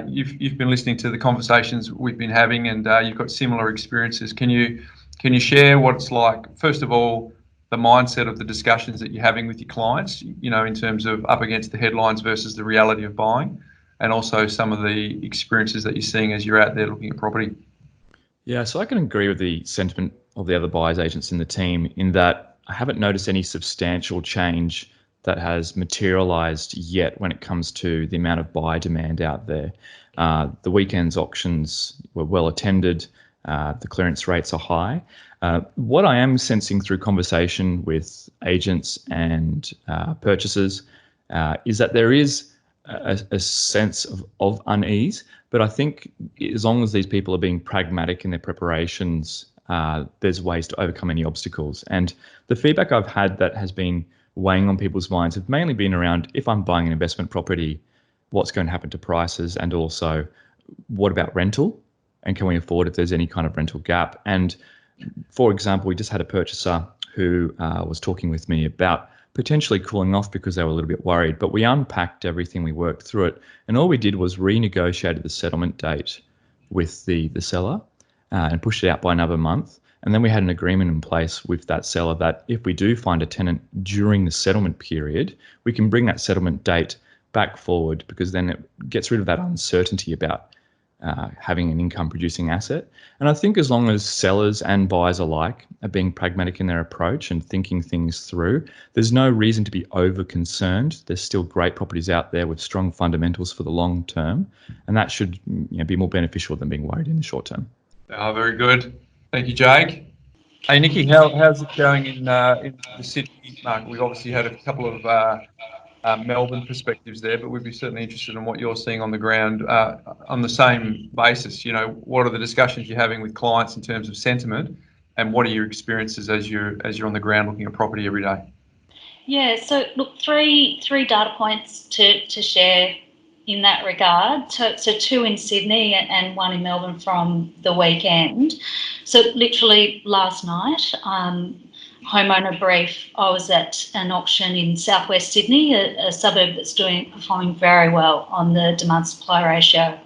you've been listening to the conversations we've been having, and you've got similar experiences. Can you share what it's like? First of all, the mindset of the discussions that you're having with your clients, in terms of up against the headlines versus the reality of buying, and also some of the experiences that you're seeing as you're out there looking at property. Yeah, so I can agree with the sentiment of the other buyers agents in the team in that I haven't noticed any substantial change that has materialized yet when it comes to the amount of buyer demand out there. The weekend's auctions were well attended. The clearance rates are high. What I am sensing through conversation with agents and purchasers is that there is a sense of unease, but I think as long as these people are being pragmatic in their preparations, there's ways to overcome any obstacles. And the feedback I've had that has been weighing on people's minds have mainly been around, if I'm buying an investment property, what's going to happen to prices, and also what about rental, and can we afford if there's any kind of rental gap? And for example, we just had a purchaser who was talking with me about potentially cooling off because they were a little bit worried, but we unpacked everything, we worked through it, and all we did was renegotiated the settlement date with the seller and pushed it out by another month. And then we had an agreement in place with that seller that if we do find a tenant during the settlement period, we can bring that settlement date back forward, because then it gets rid of that uncertainty about having an income producing asset. And I think as long as sellers and buyers alike are being pragmatic in their approach and thinking things through, there's no reason to be over concerned. There's still great properties out there with strong fundamentals for the long term, and that should be more beneficial than being worried in the short term. Very good. Thank you, Jake. Hey, Nikki, how's it going in the Sydney market? We've obviously had a couple of Melbourne perspectives there, but we'd be certainly interested in what you're seeing on the ground on the same basis. What are the discussions you're having with clients in terms of sentiment, and what are your experiences as you're on the ground looking at property every day? Yeah, so look, three data points to share in that regard. So two in Sydney and one in Melbourne from the weekend. So literally last night, homeowner brief, I was at an auction in southwest Sydney, a suburb that's performing very well on the demand supply ratio.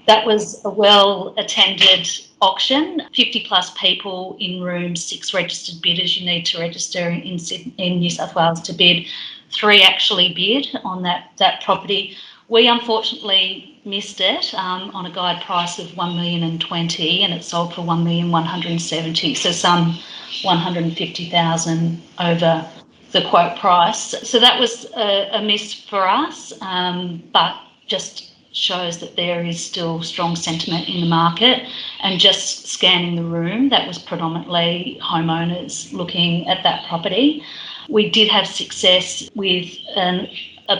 That was a well-attended auction, 50 plus people in rooms, 6 registered bidders. You need to register in New South Wales to bid. 3 actually bid on that property. We unfortunately missed it on a guide price of $1,020,000, and it sold for $1,170,000, so some 150,000 over the quote price. So that was a miss for us, but just shows that there is still strong sentiment in the market. And just scanning the room, that was predominantly homeowners looking at that property. We did have success with a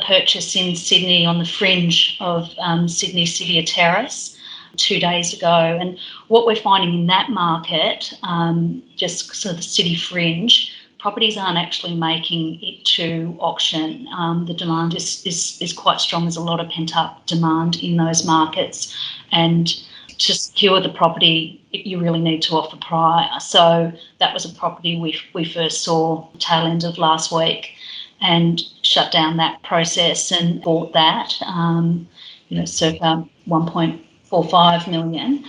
purchase in Sydney on the fringe of Sydney City Terrace 2 days ago. And what we're finding in that market, just sort of the city fringe, properties aren't actually making it to auction. The demand is quite strong. There's a lot of pent-up demand in those markets. And to secure the property, you really need to offer prior. So that was a property we first saw tail end of last week and shut down that process and bought that, circa 1.45 million.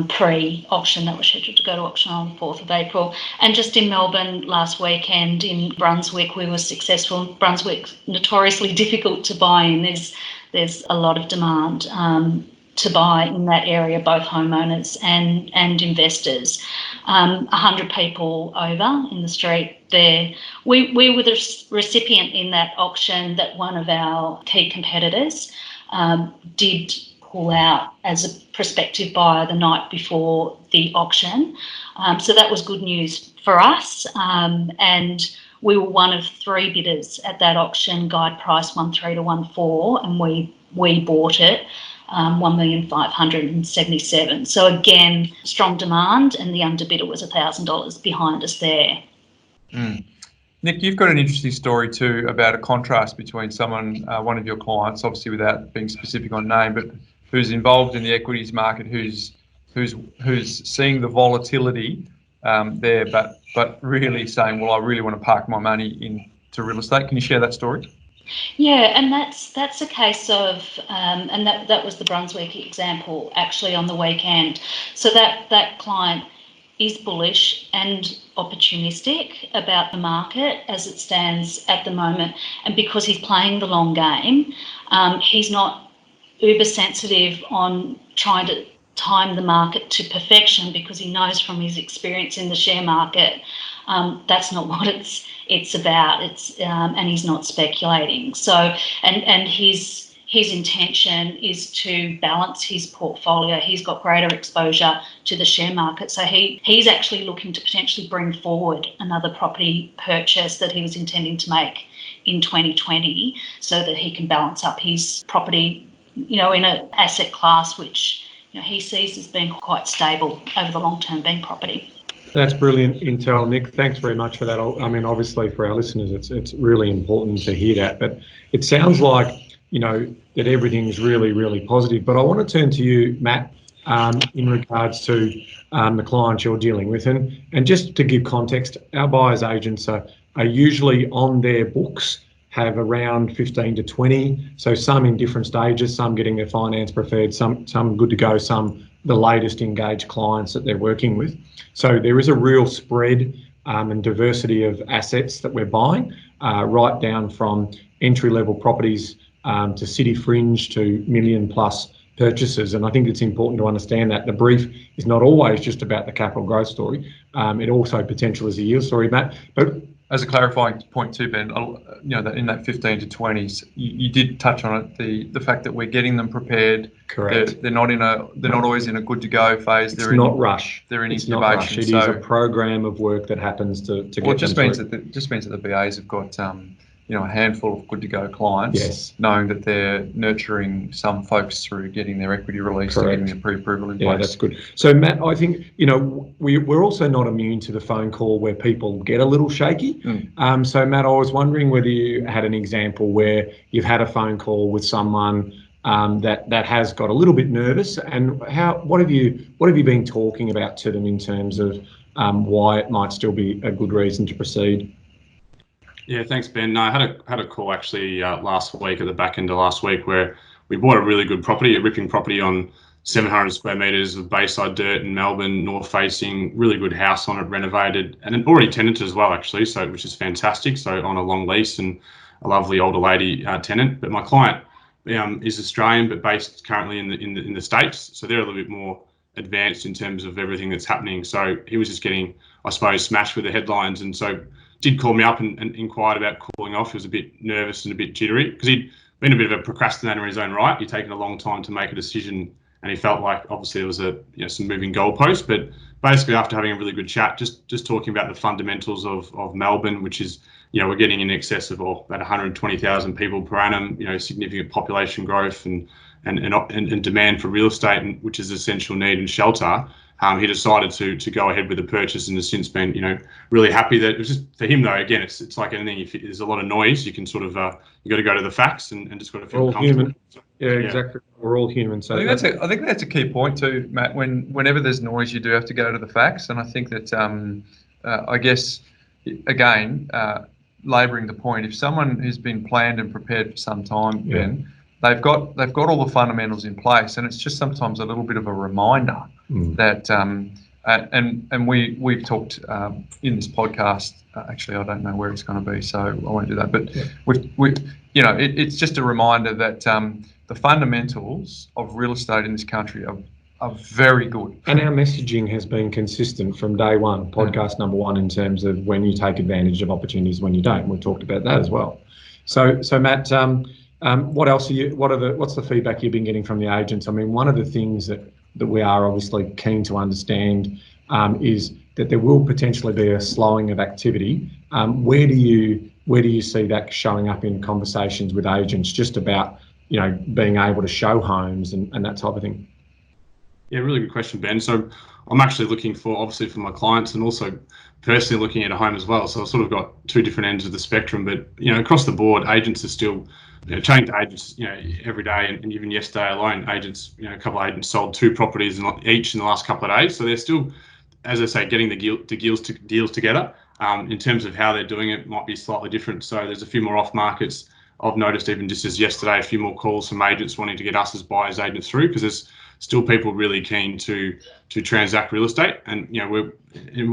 Pre-auction that was scheduled to go to auction on the 4th of April. And just in Melbourne last weekend in Brunswick, we were successful. Brunswick, notoriously difficult to buy in. There's a lot of demand to buy in that area, both homeowners and investors. 100 people over in the street there. We were the recipient in that auction that one of our key competitors did pull out as a prospective buyer the night before the auction. So that was good news for us. And we were one of 3 bidders at that auction, guide price 1.3 to 1.4, and we bought it 1,577,000. So again, strong demand, and the underbidder was $1,000 behind us there. Nick, you've got an interesting story too about a contrast between someone, one of your clients, obviously without being specific on name, but who's involved in the equities market, who's seeing the volatility there, but really saying, well, I really want to park my money into real estate. Can you share that story? Yeah, and that's a case of, and that was the Brunswick example actually on the weekend. So that client is bullish and opportunistic about the market as it stands at the moment, and because he's playing the long game, he's not uber sensitive on trying to time the market to perfection, because he knows from his experience in the share market that's not what it's about. And he's not speculating. So and his intention is to balance his portfolio. He's got greater exposure to the share market, so he's actually looking to potentially bring forward another property purchase that he was intending to make in 2020, so that he can balance up his property, in an asset class which he sees as being quite stable over the long term, being property. That's brilliant intel, Nick. Thanks very much for that. I mean, obviously for our listeners, it's really important to hear that. But it sounds like, that everything's really, really positive. But I want to turn to you, Matt, in regards to the clients you're dealing with. And just to give context, our buyers agents are usually on their books, have around 15 to 20. So some in different stages, some getting their finance preferred, some good to go, some the latest engaged clients that they're working with. So there is a real spread and diversity of assets that we're buying, right down from entry-level properties to city fringe to million-plus purchases. And I think it's important to understand that the brief is not always just about the capital growth story. It also potential is a yield story, Matt. But as a clarifying point too, Ben, that in that 15 to 20s, you did touch on it. The fact that we're getting them prepared. Correct. They're not always in a good to go phase. It's not rush. They're in it's incubation. Not rush. It is a program of work that happens to get them through. It just means that the BAs have got a handful of good to go clients, Yes. knowing that they're nurturing some folks through getting their equity released Correct. and getting their pre-approval in place. Yeah, that's good. So Matt, I think we're also not immune to the phone call where people get a little shaky. So Matt, I was wondering whether you had an example where you've had a phone call with someone that has got a little bit nervous, and what have you been talking about to them in terms of why it might still be a good reason to proceed? Yeah, thanks, Ben. No, I had a call actually last week, at the back end of last week, where we bought a really good property, a ripping property on 700 square metres of bayside dirt in Melbourne, north facing, really good house on it, renovated, and already tenanted as well, actually, which is fantastic. So on a long lease, and a lovely older lady tenant. But my client is Australian, but based currently in the States, so they're a little bit more advanced in terms of everything that's happening. So he was just getting, I suppose, smashed with the headlines, and so did call me up and inquired about calling off. He was a bit nervous and a bit jittery because he'd been a bit of a procrastinator in his own right. He'd taken a long time to make a decision, and he felt like obviously there was some moving goalposts. But basically, after having a really good chat, just talking about the fundamentals of Melbourne, which is, we're getting in excess of about 120,000 people per annum, significant population growth and demand for real estate, which is essential need and shelter. He decided to go ahead with the purchase, and has since been, really happy. That it was just, for him though, again, it's like anything. If there's a lot of noise, you can sort of you got to go to the facts and just got to feel comfortable. Human. Yeah, exactly. We're all human. So I think that's a key point too, Matt. Whenever there's noise, you do have to go to the facts, and I think that I guess again, labouring the point, if someone has been planned and prepared for some time, Ben, they've got all the fundamentals in place, and it's just sometimes a little bit of a reminder that and we've talked in this podcast. Actually, I don't know where it's going to be, so I won't do that. But it's just a reminder that the fundamentals of real estate in this country are very good. And our messaging has been consistent from day one, podcast number one, in terms of when you take advantage of opportunities, when you don't. We've talked about that as well. So Matt, what else what's the feedback you've been getting from the agents? I mean, one of the things that we are obviously keen to understand is that there will potentially be a slowing of activity. Where do you see that showing up in conversations with agents, just about being able to show homes and that type of thing? Yeah, really good question, Ben. So I'm actually looking for, obviously, for my clients, and also personally looking at a home as well. So I've sort of got two different ends of the spectrum. But across the board, agents are still chatting to agents, every day, and even yesterday alone, agents, a couple of agents sold 2 properties each in the last couple of days. So they're still, as I say, getting the deals together. In terms of how they're doing it, might be slightly different. So there's a few more off markets. I've noticed, even just as yesterday, a few more calls from agents wanting to get us as buyers agents through, because there's still people really keen to transact real estate. And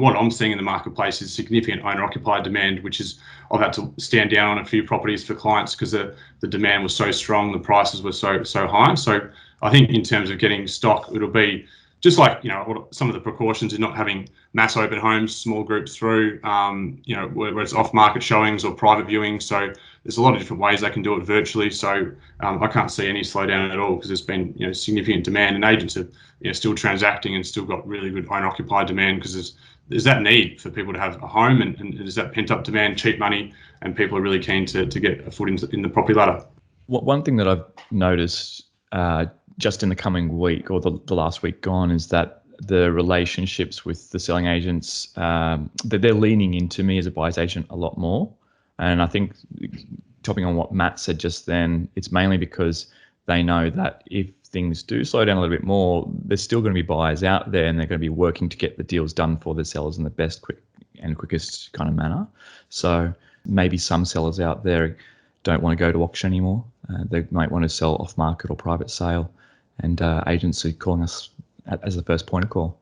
what I'm seeing in the marketplace is significant owner-occupied demand, which is, I've had to stand down on a few properties for clients because the demand was so strong, the prices were so high. So I think in terms of getting stock, it'll be just like, some of the precautions in not having mass open homes, small groups through, where it's off-market showings or private viewings. So there's a lot of different ways they can do it virtually. So I can't see any slowdown at all, because there's been significant demand, and agents are still transacting and still got really good owner-occupied demand, because there's that need for people to have a home, and there's that pent-up demand, cheap money, and people are really keen to get a foot in the property ladder. One thing that I've noticed just in the coming week, or the last week gone, is that the relationships with the selling agents, that they're leaning into me as a buyer's agent a lot more. And I think, topping on what Matt said just then, it's mainly because they know that if things do slow down a little bit more, there's still going to be buyers out there, and they're going to be working to get the deals done for the sellers in the best, quickest kind of manner. So maybe some sellers out there don't want to go to auction anymore. They might want to sell off market or private sale, and agents are calling us as the first point of call.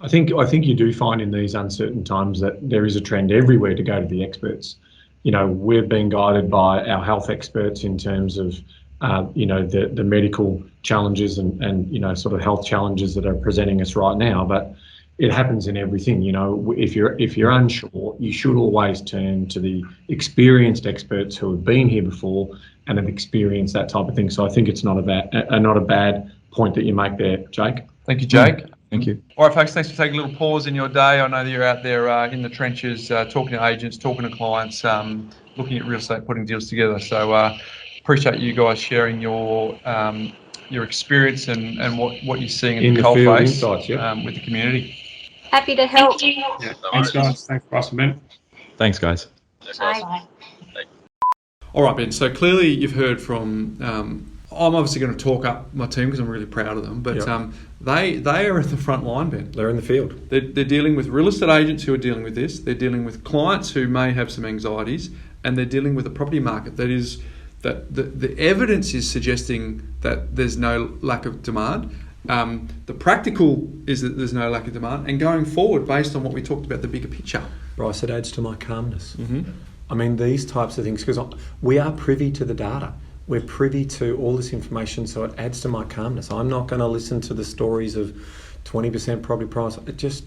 I think you do find in these uncertain times that there is a trend everywhere to go to the experts. We've been guided by our health experts in terms of the medical challenges and sort of health challenges that are presenting us right now. But it happens in everything. If you're unsure, you should always turn to the experienced experts who have been here before and have experienced that type of thing. So I think it's not a bad point that you make there, Jake. Thank you, Jake. Thank you. All right, folks, thanks for taking a little pause in your day. I know that you're out there in the trenches, talking to agents, talking to clients. looking at real estate, putting deals together. So appreciate you guys sharing your experience and what you're seeing In at the the field coalface insights, with the community. Happy to help. Thank you. Yeah. Thanks, guys. Thanks, Bryce and Ben. Thanks, guys. Bye. Bye. All right, Ben. So clearly you've heard from. I'm obviously going to talk up my team because I'm really proud of them. But Yep. they are at the front line, Ben. They're in the field. They're dealing with real estate agents who are dealing with this. They're dealing with clients who may have some anxieties, and they're dealing with a property market that the evidence is suggesting that there's no lack of demand. The practical is that there's no lack of demand, and going forward, based on what we talked about, the bigger picture. Bryce, it adds to my calmness. Mm-hmm. I mean, these types of things, because we are privy to the data. We're privy to all this information, so it adds to my calmness. I'm not going to listen to the stories of 20% property price. It's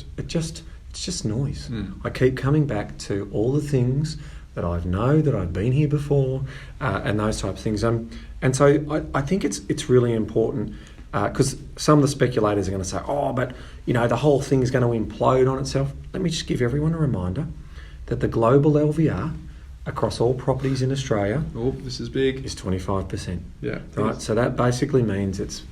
just noise. I keep coming back to all the things that that I've been here before, and those types of things. And so I think it's really important, because some of the speculators are going to say, oh, but the whole thing's going to implode on itself. Let me just give everyone a reminder that the global LVR across all properties in Australia This is big. is 25%. Yeah. Right. So that basically means it's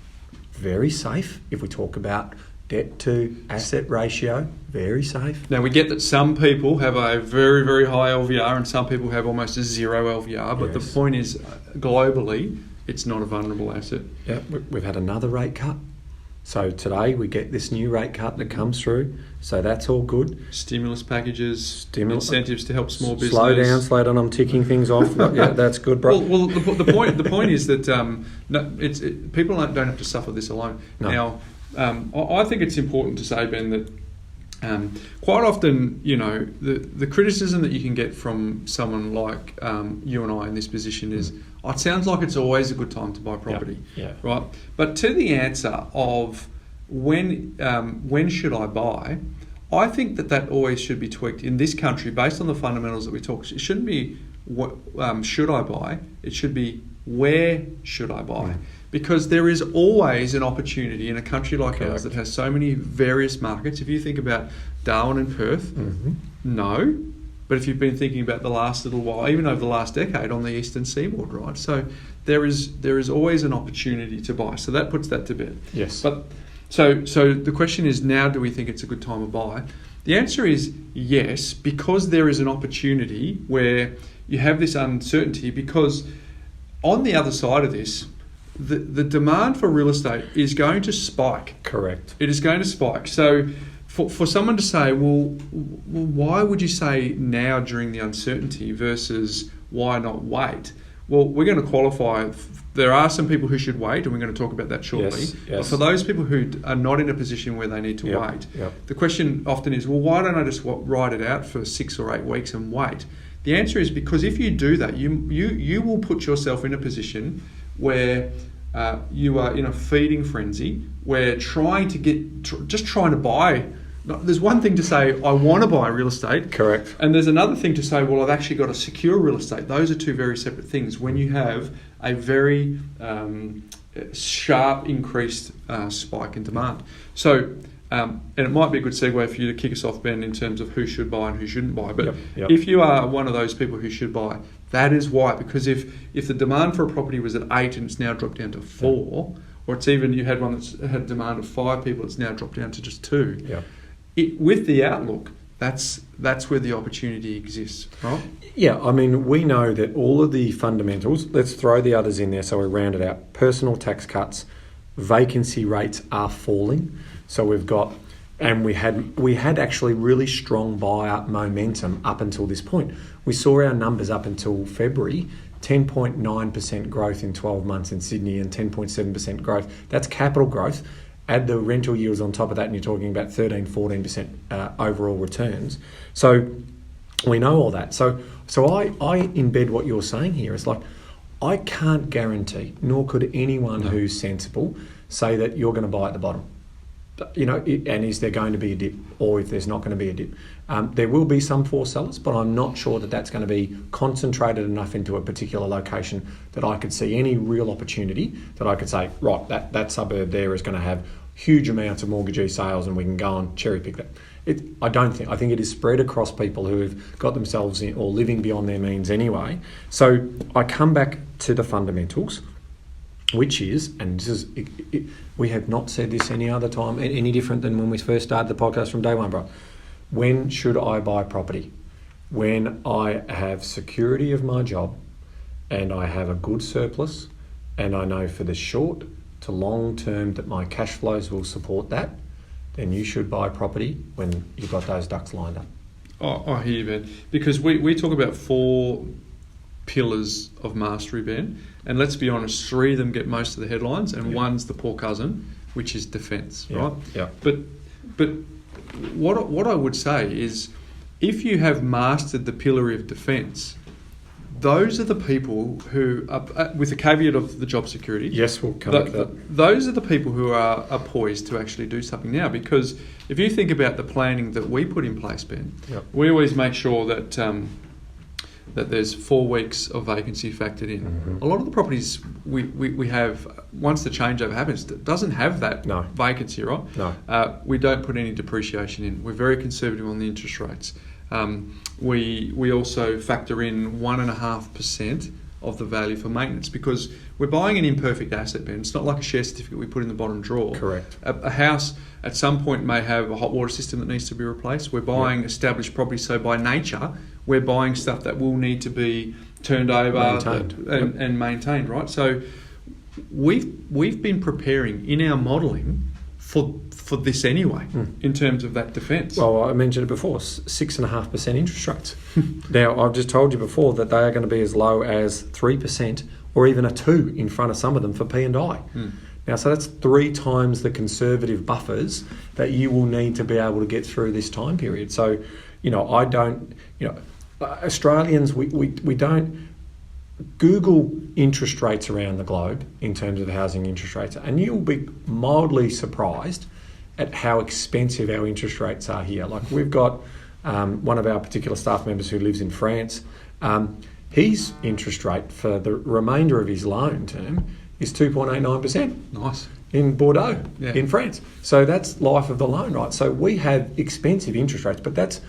very safe if we talk about debt to asset ratio. Very safe. Now, we get that some people have a very, very high LVR and some people have almost a zero LVR, but Yes. the point is, globally, it's not a vulnerable asset. Yeah. We've had another rate cut. So today we get this new rate cut that comes through. So that's all good. Stimulus packages, incentives to help small business. Slow down. I'm ticking things off. Yeah, that's good, bro. Well, the point is that people don't have to suffer this alone. No. Now, I think it's important to say, Ben, that quite often, the criticism that you can get from someone like you and I in this position is, it sounds like it's always a good time to buy property, Yeah. right? But to the answer of when should I buy, I think that always should be tweaked in this country based on the fundamentals that we talk. It shouldn't be what should I buy. It should be where should I buy. Because there is always an opportunity in a country like ours that has so many various markets. If you think about Darwin and Perth, no. But if you've been thinking about the last little while, even over the last decade on the eastern seaboard, right? So there is always an opportunity to buy. So that puts that to bed. Yes. But so the question is, now do we think it's a good time to buy? The answer is yes, because there is an opportunity where you have this uncertainty, because on the other side of this, the demand for real estate is going to spike. Correct. It is going to spike. So for someone to say, well, why would you say now during the uncertainty versus why not wait? Well, we're going to qualify. There are some people who should wait, and we're going to talk about that shortly. Yes. But for those people who are not in a position where they need to wait, the question often is, well, why don't I just ride it out for 6 or 8 weeks and wait? The answer is because if you do that, you will put yourself in a position where you are in a feeding frenzy, where trying to buy. There's one thing to say, I want to buy real estate. Correct. And there's another thing to say, well, I've actually got to secure real estate. Those are two very separate things. When you have a very sharp increased spike in demand. So, and it might be a good segue for you to kick us off, Ben, in terms of who should buy and who shouldn't buy. But if you are one of those people who should buy, that is why. Because if the demand for a property was at 8 and it's now dropped down to 4, or it's even you had one that's had demand of 5 people, it's now dropped down to just 2. Yeah. With the outlook, that's where the opportunity exists, right? Yeah, I mean, we know that all of the fundamentals, let's throw the others in there so we round it out. Personal tax cuts, vacancy rates are falling. So we've got, and we had actually really strong buyer momentum up until this point. We saw our numbers up until February, 10.9% growth in 12 months in Sydney and 10.7% growth. That's capital growth. Add the rental yields on top of that and you're talking about 13, 14% overall returns. So we know all that. So I embed what you're saying here. It's like, I can't guarantee, nor could anyone who's sensible say that you're going to buy at the bottom. And is there going to be a dip, or if there's not going to be a dip? There will be some forced sellers, but I'm not sure that that's going to be concentrated enough into a particular location that I could see any real opportunity that I could say, right, that suburb there is going to have huge amounts of mortgagee sales and we can go and cherry pick that. I think it is spread across people who have got themselves in or living beyond their means anyway. So I come back to the fundamentals, which is, and this is, we have not said this any other time, any different than when we first started the podcast from day one, bro. When should I buy property? When I have security of my job and I have a good surplus and I know for the short to long term that my cash flows will support that, then you should buy property when you've got those ducks lined up. Oh, I hear you, Ben. Because we talk about 4 pillars of mastery, Ben, and let's be honest, 3 of them get most of the headlines, and one's the poor cousin, which is defence, right? Yeah. But what I would say is, if you have mastered the pillar of defence, those are the people who are, with the caveat of the job security. Yes, we'll come to that. Those are the people who are poised to actually do something now. Because if you think about the planning that we put in place, Ben, we always make sure that that there's 4 weeks of vacancy factored in. Mm-hmm. A lot of the properties we have, once the changeover happens, it doesn't have that vacancy, right? No. We don't put any depreciation in. We're very conservative on the interest rates. We also factor in 1.5% of the value for maintenance, because we're buying an imperfect asset, Ben. It's not like a share certificate we put in the bottom drawer. Correct. A house at some point may have a hot water system that needs to be replaced. We're buying established property, so by nature we're buying stuff that will need to be turned over and maintained, right? So we've been preparing in our modelling for this anyway, in terms of that defence. Well, I mentioned it before, 6.5% interest rates. Now, I've just told you before that they are going to be as low as 3% or even a 2 in front of some of them for P&I. Now, so that's 3 times the conservative buffers that you will need to be able to get through this time period. So, Australians, we don't Google interest rates around the globe in terms of housing interest rates, and you'll be mildly surprised at how expensive our interest rates are here. Like, we've got one of our particular staff members who lives in France. His interest rate for the remainder of his loan term is 2.89%. Nice. In Bordeaux, in France. So that's life of the loan, right? So we have expensive interest rates, but that's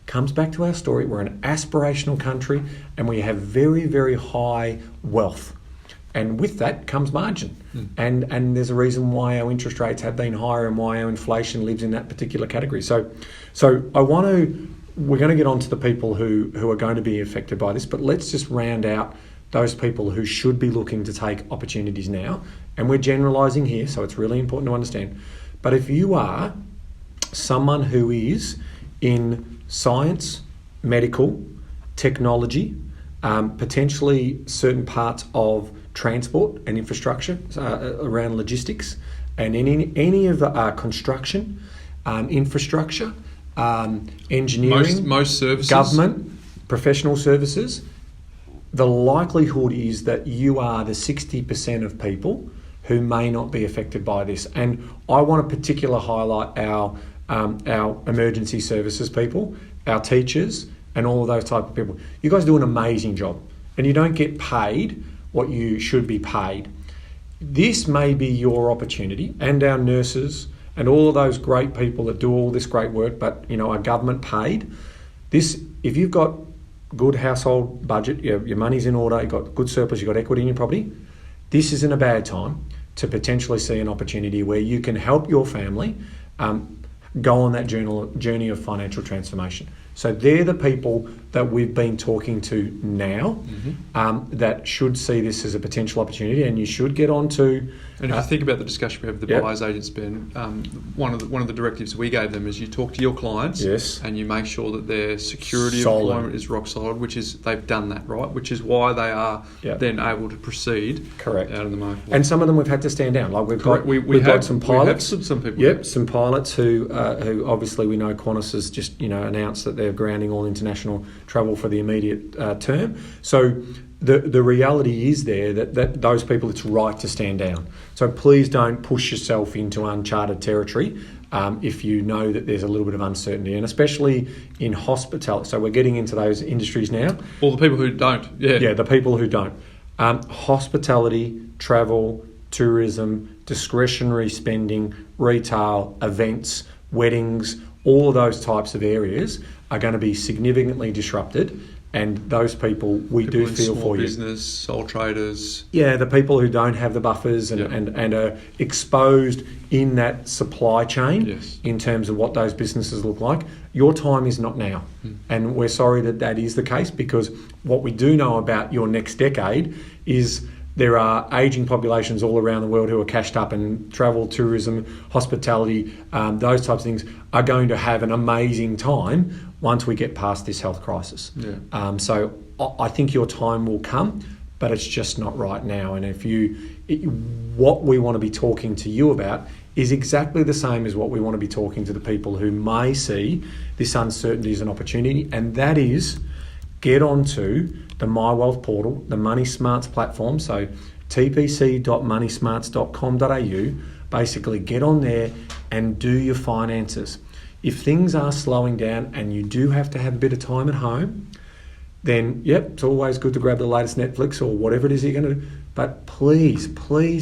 comes back to our story. We're an aspirational country and we have very, very high wealth. And with that comes margin. And there's a reason why our interest rates have been higher and why our inflation lives in that particular category. So we're going to get on to the people who are going to be affected by this, but let's just round out those people who should be looking to take opportunities now. And we're generalising here, so it's really important to understand. But if you are someone who is in science, medical, technology, potentially certain parts of transport and infrastructure around logistics, and any of the construction, infrastructure, engineering, most services, government, professional services, the likelihood is that you are the 60% of people who may not be affected by this. And I want to particularly highlight our emergency services people, our teachers, and all of those type of people. You guys do an amazing job, and you don't get paid what you should be paid. This may be your opportunity, and our nurses and all of those great people that do all this great work, but are government paid. This, if you've got good household budget, your money's in order, you've got good surplus, you've got equity in your property, this isn't a bad time to potentially see an opportunity where you can help your family go on that journey of financial transformation. So they're the people that we've been talking to now, that should see this as a potential opportunity, and you should get on to... And if you think about the discussion we have with the buyers agents, Ben, one of the directives we gave them is you talk to your clients, and you make sure that their security of employment is rock solid, which is, they've done that, right? Which is why they are then able to proceed out in the market. And some of them we've had to stand down. Like we've got some pilots. We have some people. Some pilots who obviously we know Qantas has just announced that they're grounding all international travel for the immediate term. So the reality is there that those people, it's right to stand down. So please don't push yourself into uncharted territory if you know that there's a little bit of uncertainty, and especially in hospitality. So we're getting into those industries now. Well, the people who don't. Yeah, the people who don't. Hospitality, travel, tourism, discretionary spending, retail, events, weddings, all of those types of areas are going to be significantly disrupted. And those people, we do feel for you. Business, sole traders. Yeah, the people who don't have the buffers and are exposed in that supply chain in terms of what those businesses look like. Your time is not now. And we're sorry that is the case, because what we do know about your next decade is there are ageing populations all around the world who are cashed up, and travel, tourism, hospitality, those types of things are going to have an amazing time once we get past this health crisis. So I think your time will come, but it's just not right now. And what we want to be talking to you about is exactly the same as what we want to be talking to the people who may see this uncertainty as an opportunity, and that is get onto the My Wealth portal, the Money Smarts platform, so tpc.moneysmarts.com.au. Basically get on there and do your finances. If things are slowing down and you do have to have a bit of time at home, then it's always good to grab the latest Netflix or whatever it is you're going to do. But please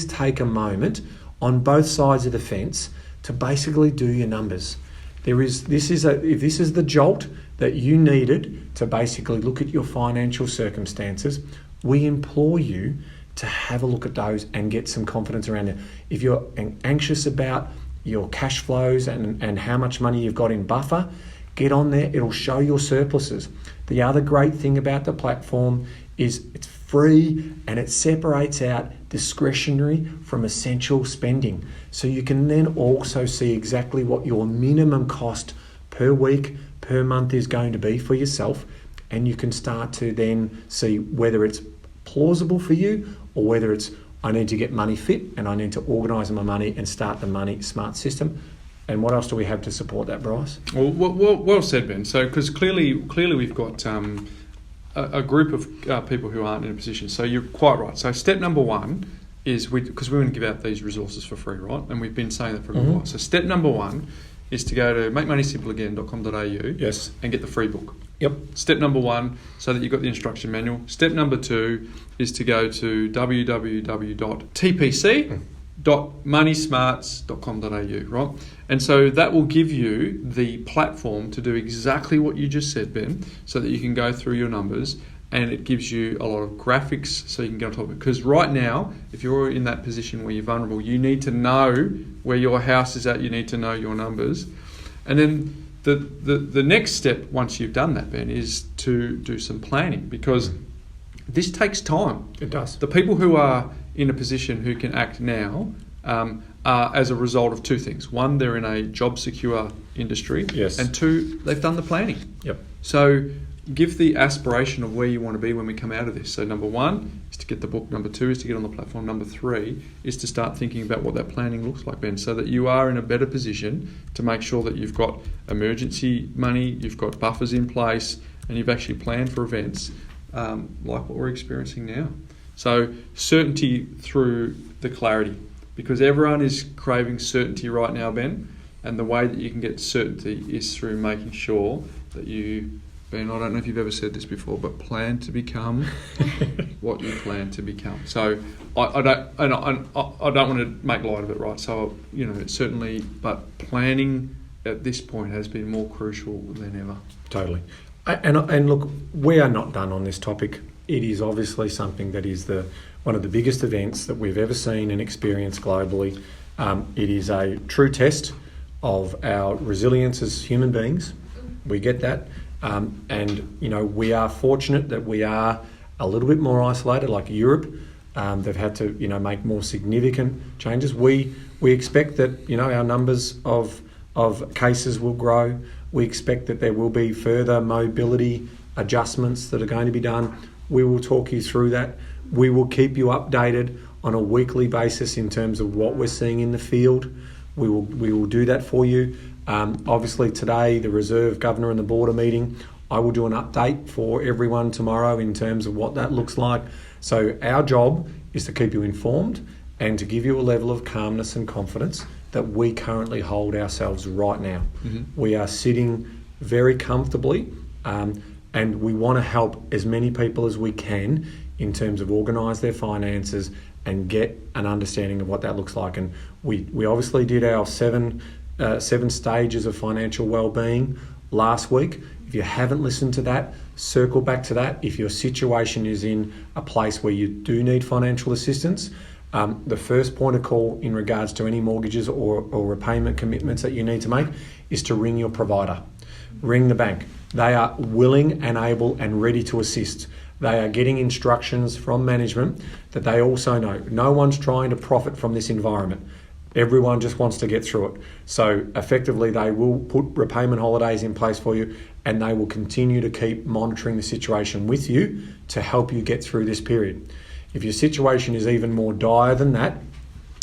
take a moment on both sides of the fence to basically do your numbers. If this is the jolt that you needed to basically look at your financial circumstances, we implore you to have a look at those and get some confidence around it. If you're anxious about your cash flows and how much money you've got in buffer, get on there. It'll show your surpluses. The other great thing about the platform is it's free and it separates out discretionary from essential spending. So you can then also see exactly what your minimum cost per week, per month is going to be for yourself, and you can start to then see whether it's plausible for you or whether it's I need to get money fit and I need to organise my money and start the Money Smart system. And what else do we have to support that, Bryce? Well said, Ben. So, because clearly we've got a group of people who aren't in a position. So you're quite right. So step number one is because we want to give out these resources for free, right? And we've been saying that for a while. So step number one is to go to makemoneysimpleagain.com.au and get the free book. Yep. Step number one, so that you've got the instruction manual. Step number two is to go to www.tpc.moneysmarts.com.au, right? And so that will give you the platform to do exactly what you just said, Ben, so that you can go through your numbers, and it gives you a lot of graphics so you can get on top of it. Because right now, if you're in that position where you're vulnerable, you need to know where your house is at, you need to know your numbers. And then the next step, once you've done that, Ben, is to do some planning, because this takes time. It does. The people who are in a position who can act now are as a result of two things. One, they're in a job secure industry. Yes. And two, they've done the planning. Yep. So give the aspiration of where you want to be when we come out of this. So number one is to get the book. Number two is to get on the platform. Number three is to start thinking about what that planning looks like, Ben, so that you are in a better position to make sure that you've got emergency money, you've got buffers in place, and you've actually planned for events like what we're experiencing now. So certainty through the clarity, because everyone is craving certainty right now, Ben, and the way that you can get certainty is through making sure that you, Ben, I don't know if you've ever said this before, but plan to become what you plan to become. So I don't want to make light of it, right? So it's certainly, but planning at this point has been more crucial than ever. Totally. And look, we are not done on this topic. It is obviously something that is one of the biggest events that we've ever seen and experienced globally. It is a true test of our resilience as human beings. We get that. And we are fortunate that we are a little bit more isolated, like Europe. They've had to, make more significant changes. We expect that, our numbers of cases will grow. We expect that there will be further mobility adjustments that are going to be done. We will talk you through that. We will keep you updated on a weekly basis in terms of what we're seeing in the field. We will do that for you. Obviously today, the Reserve Governor and the Board are meeting. I will do an update for everyone tomorrow in terms of what that looks like. So our job is to keep you informed and to give you a level of calmness and confidence that we currently hold ourselves right now. Mm-hmm. We are sitting very comfortably and we want to help as many people as we can in terms of organise their finances, and get an understanding of what that looks like. And we obviously did our seven stages of financial well-being last week. If you haven't listened to that, circle back to that. If your situation is in a place where you do need financial assistance, the first point of call in regards to any mortgages or repayment commitments that you need to make is to ring your provider. Ring the bank. They are willing and able and ready to assist. They are getting instructions from management that they also know. No one's trying to profit from this environment. Everyone just wants to get through it. So effectively, they will put repayment holidays in place for you, and they will continue to keep monitoring the situation with you to help you get through this period. If your situation is even more dire than that,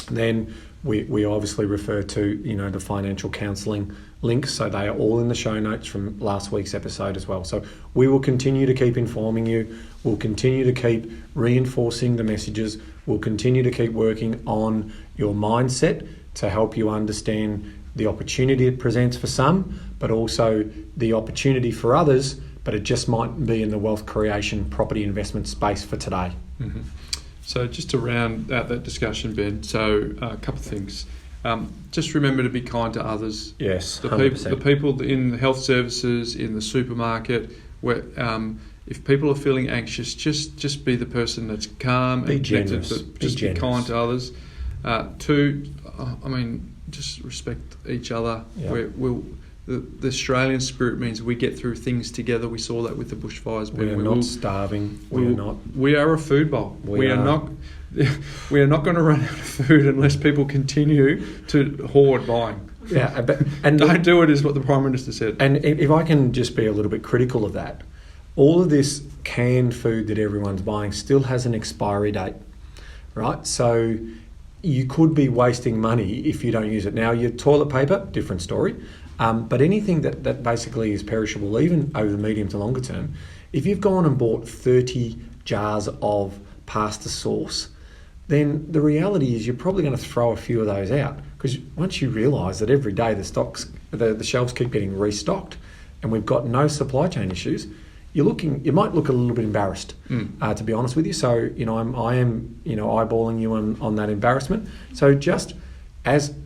then we obviously refer to the financial counselling links. So they are all in the show notes from last week's episode as well. So we will continue to keep informing you. We'll continue to keep reinforcing the messages. We'll continue to keep working on your mindset to help you understand the opportunity it presents for some, but also the opportunity for others, but it just might be in the wealth creation property investment space for today. Mm-hmm. So just to round out that discussion, Ben, so a couple of things. Just remember to be kind to others. Yes, the people in the health services, in the supermarket, where if people are feeling anxious, just be the person that's calm and connected, but just be kind to others. Two, just respect each other. Yep. The Australian spirit means we get through things together. We saw that with the bushfires. We are not starving. We are a food bowl. We are not going to run out of food unless people continue to hoard buying. Yeah, and don't do it, is what the Prime Minister said. And if I can just be a little bit critical of that, all of this canned food that everyone's buying still has an expiry date, right? So you could be wasting money if you don't use it. Now, your toilet paper, different story. But anything that basically is perishable, even over the medium to longer term, if you've gone and bought 30 jars of pasta sauce, then the reality is you're probably going to throw a few of those out, because once you realise that every day the shelves keep getting restocked and we've got no supply chain issues, you might look a little bit embarrassed, to be honest with you. So I am eyeballing you on that embarrassment. So just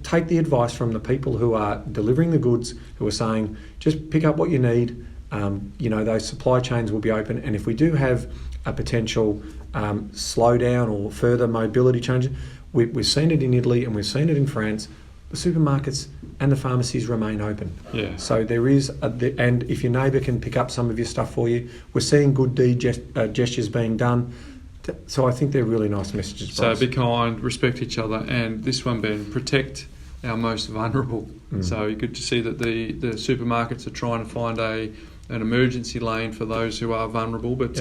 take the advice from the people who are delivering the goods, who are saying, just pick up what you need. Those supply chains will be open. And if we do have a potential slowdown or further mobility changes, we've seen it in Italy and we've seen it in France. The supermarkets and the pharmacies remain open. Yeah. So there is, and if your neighbour can pick up some of your stuff for you, we're seeing good deed gestures being done. So I think they're really nice messages. So be kind, respect each other, and this one, Ben, protect our most vulnerable. So you good to see that the supermarkets are trying to find an emergency lane for those who are vulnerable. But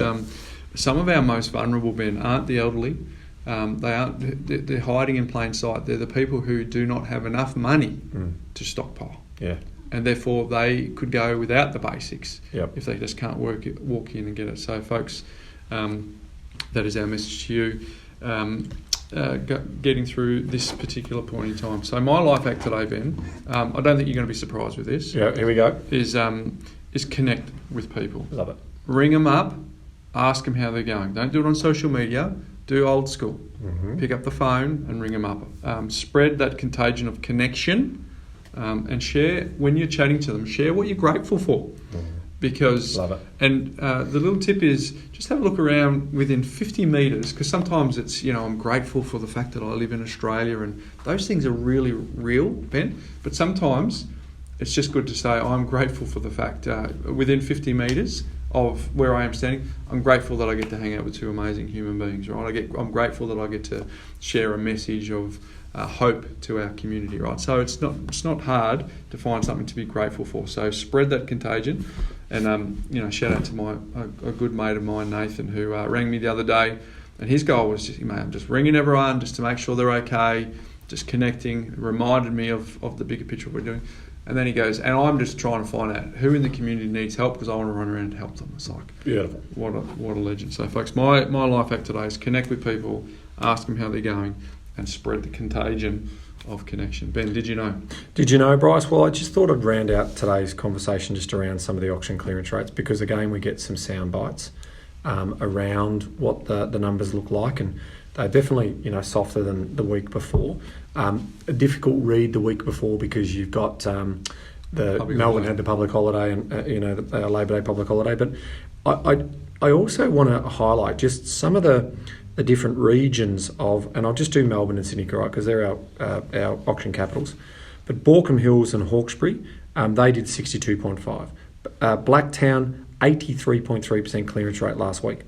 some of our most vulnerable, Ben, aren't the elderly. They're hiding in plain sight. They're the people who do not have enough money to stockpile. Yeah. And therefore they could go without the basics if they just can't walk in and get it. So folks, that is our message to you, getting through this particular point in time. So my life hack today, Ben, I don't think you're going to be surprised with this. Yeah, here we go. Is connect with people. Love it. Ring them up, ask them how they're going. Don't do it on social media. Do old school. Pick up the phone and ring them up. Spread that contagion of connection, and share, when you're chatting to them, share what you're grateful for. Because, love it. And the little tip is just have a look around within 50 metres, because sometimes it's, I'm grateful for the fact that I live in Australia, and those things are really real, Ben. But sometimes it's just good to say, I'm grateful for the fact within 50 metres of where I am standing, I'm grateful that I get to hang out with two amazing human beings, right? I'm grateful that I get to share a message of hope to our community, right? So it's not hard to find something to be grateful for. So spread that contagion, and shout out to a good mate of mine, Nathan, who rang me the other day, and his goal was just ringing everyone just to make sure they're okay, just connecting. Reminded me of the bigger picture of what we're doing. And then he goes, and I'm just trying to find out who in the community needs help, because I want to run around and help them. It's like, beautiful. What a legend. So folks, my life hack today is connect with people, ask them how they're going, and spread the contagion of connection. Ben, did you know? Did you know, Bryce? Well, I just thought I'd round out today's conversation just around some of the auction clearance rates, because again, we get some sound bites around what the numbers look like. And they're definitely, softer than the week before. A difficult read the week before because you've got the Melbourne had the public holiday and the Labor Day public holiday. But I also want to highlight just some of the different regions of, and I'll just do Melbourne and Sydney, right, because they're our auction capitals. But Baulkham Hills and Hawkesbury, they did 62.5. Blacktown, 83.3% clearance rate last week.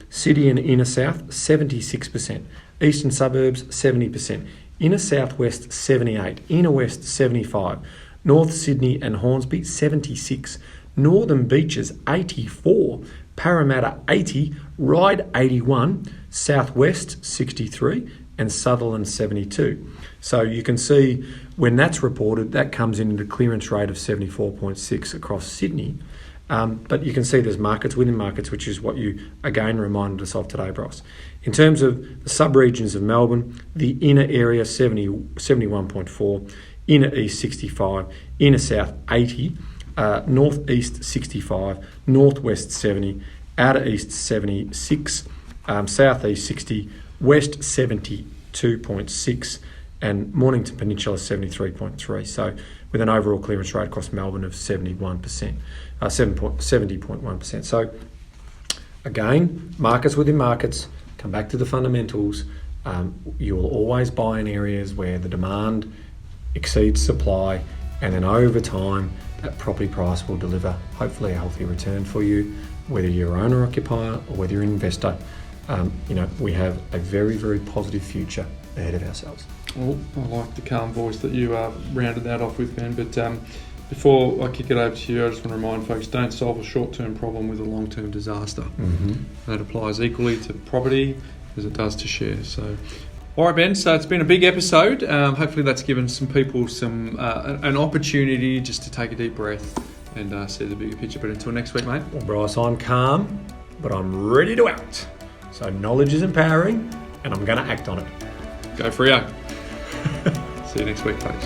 City and Inner South, 76%. Eastern Suburbs, 70%. Inner Southwest, 78. Inner West, 75. North Sydney and Hornsby, 76. Northern Beaches, 84. Parramatta, 80. Ryde, 81. Southwest, 63. And Sutherland, 72. So you can see when that's reported, that comes in at a clearance rate of 74.6 across Sydney. But you can see there's markets within markets, which is what you again reminded us of today, Bryce. In terms of the sub-regions of Melbourne, the inner area 71.4, inner east 65, inner south 80, northeast 65, northwest 70, outer east 76, southeast 60, west 72.6, and Mornington Peninsula 73.3. So with an overall clearance rate across Melbourne of 70.1%. So again, markets within markets, come back to the fundamentals. You will always buy in areas where the demand exceeds supply, and then over time, that property price will deliver hopefully a healthy return for you, whether you're owner occupier or whether you're an investor. We have a very, very positive future ahead of ourselves. Well, I like the calm voice that you rounded that off with, Ben. But before I kick it over to you, I just want to remind folks, don't solve a short-term problem with a long-term disaster. Mm-hmm. That applies equally to property as it does to shares. So, all right, Ben, so it's been a big episode. Hopefully that's given some people an opportunity just to take a deep breath and see the bigger picture. But until next week, mate. Well, Bryce, I'm calm, but I'm ready to act. So knowledge is empowering, and I'm going to act on it. Go Freo. See you next week, folks.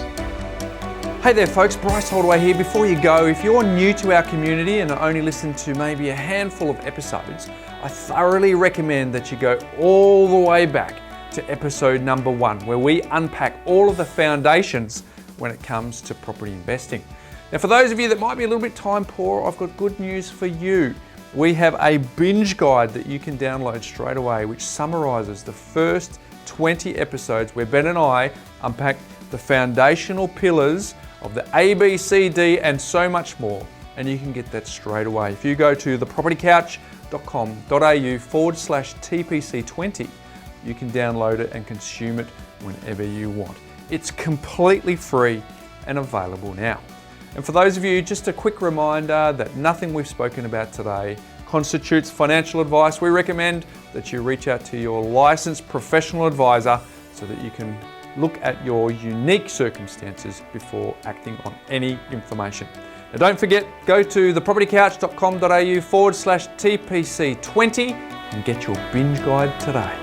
Hey there folks, Bryce Holdaway here. Before you go, if you're new to our community and only listen to maybe a handful of episodes, I thoroughly recommend that you go all the way back to episode number 1, where we unpack all of the foundations when it comes to property investing. Now for those of you that might be a little bit time poor, I've got good news for you. We have a binge guide that you can download straight away, which summarises the first 20 episodes where Ben and I unpack the foundational pillars of the A, B, C, D, and so much more. And you can get that straight away. If you go to thepropertycouch.com.au/TPC20, you can download it and consume it whenever you want. It's completely free and available now. And for those of you, just a quick reminder that nothing we've spoken about today constitutes financial advice. We recommend that you reach out to your licensed professional advisor so that you can look at your unique circumstances before acting on any information. Now don't forget, go to thepropertycouch.com.au/TPC20 and get your binge guide today.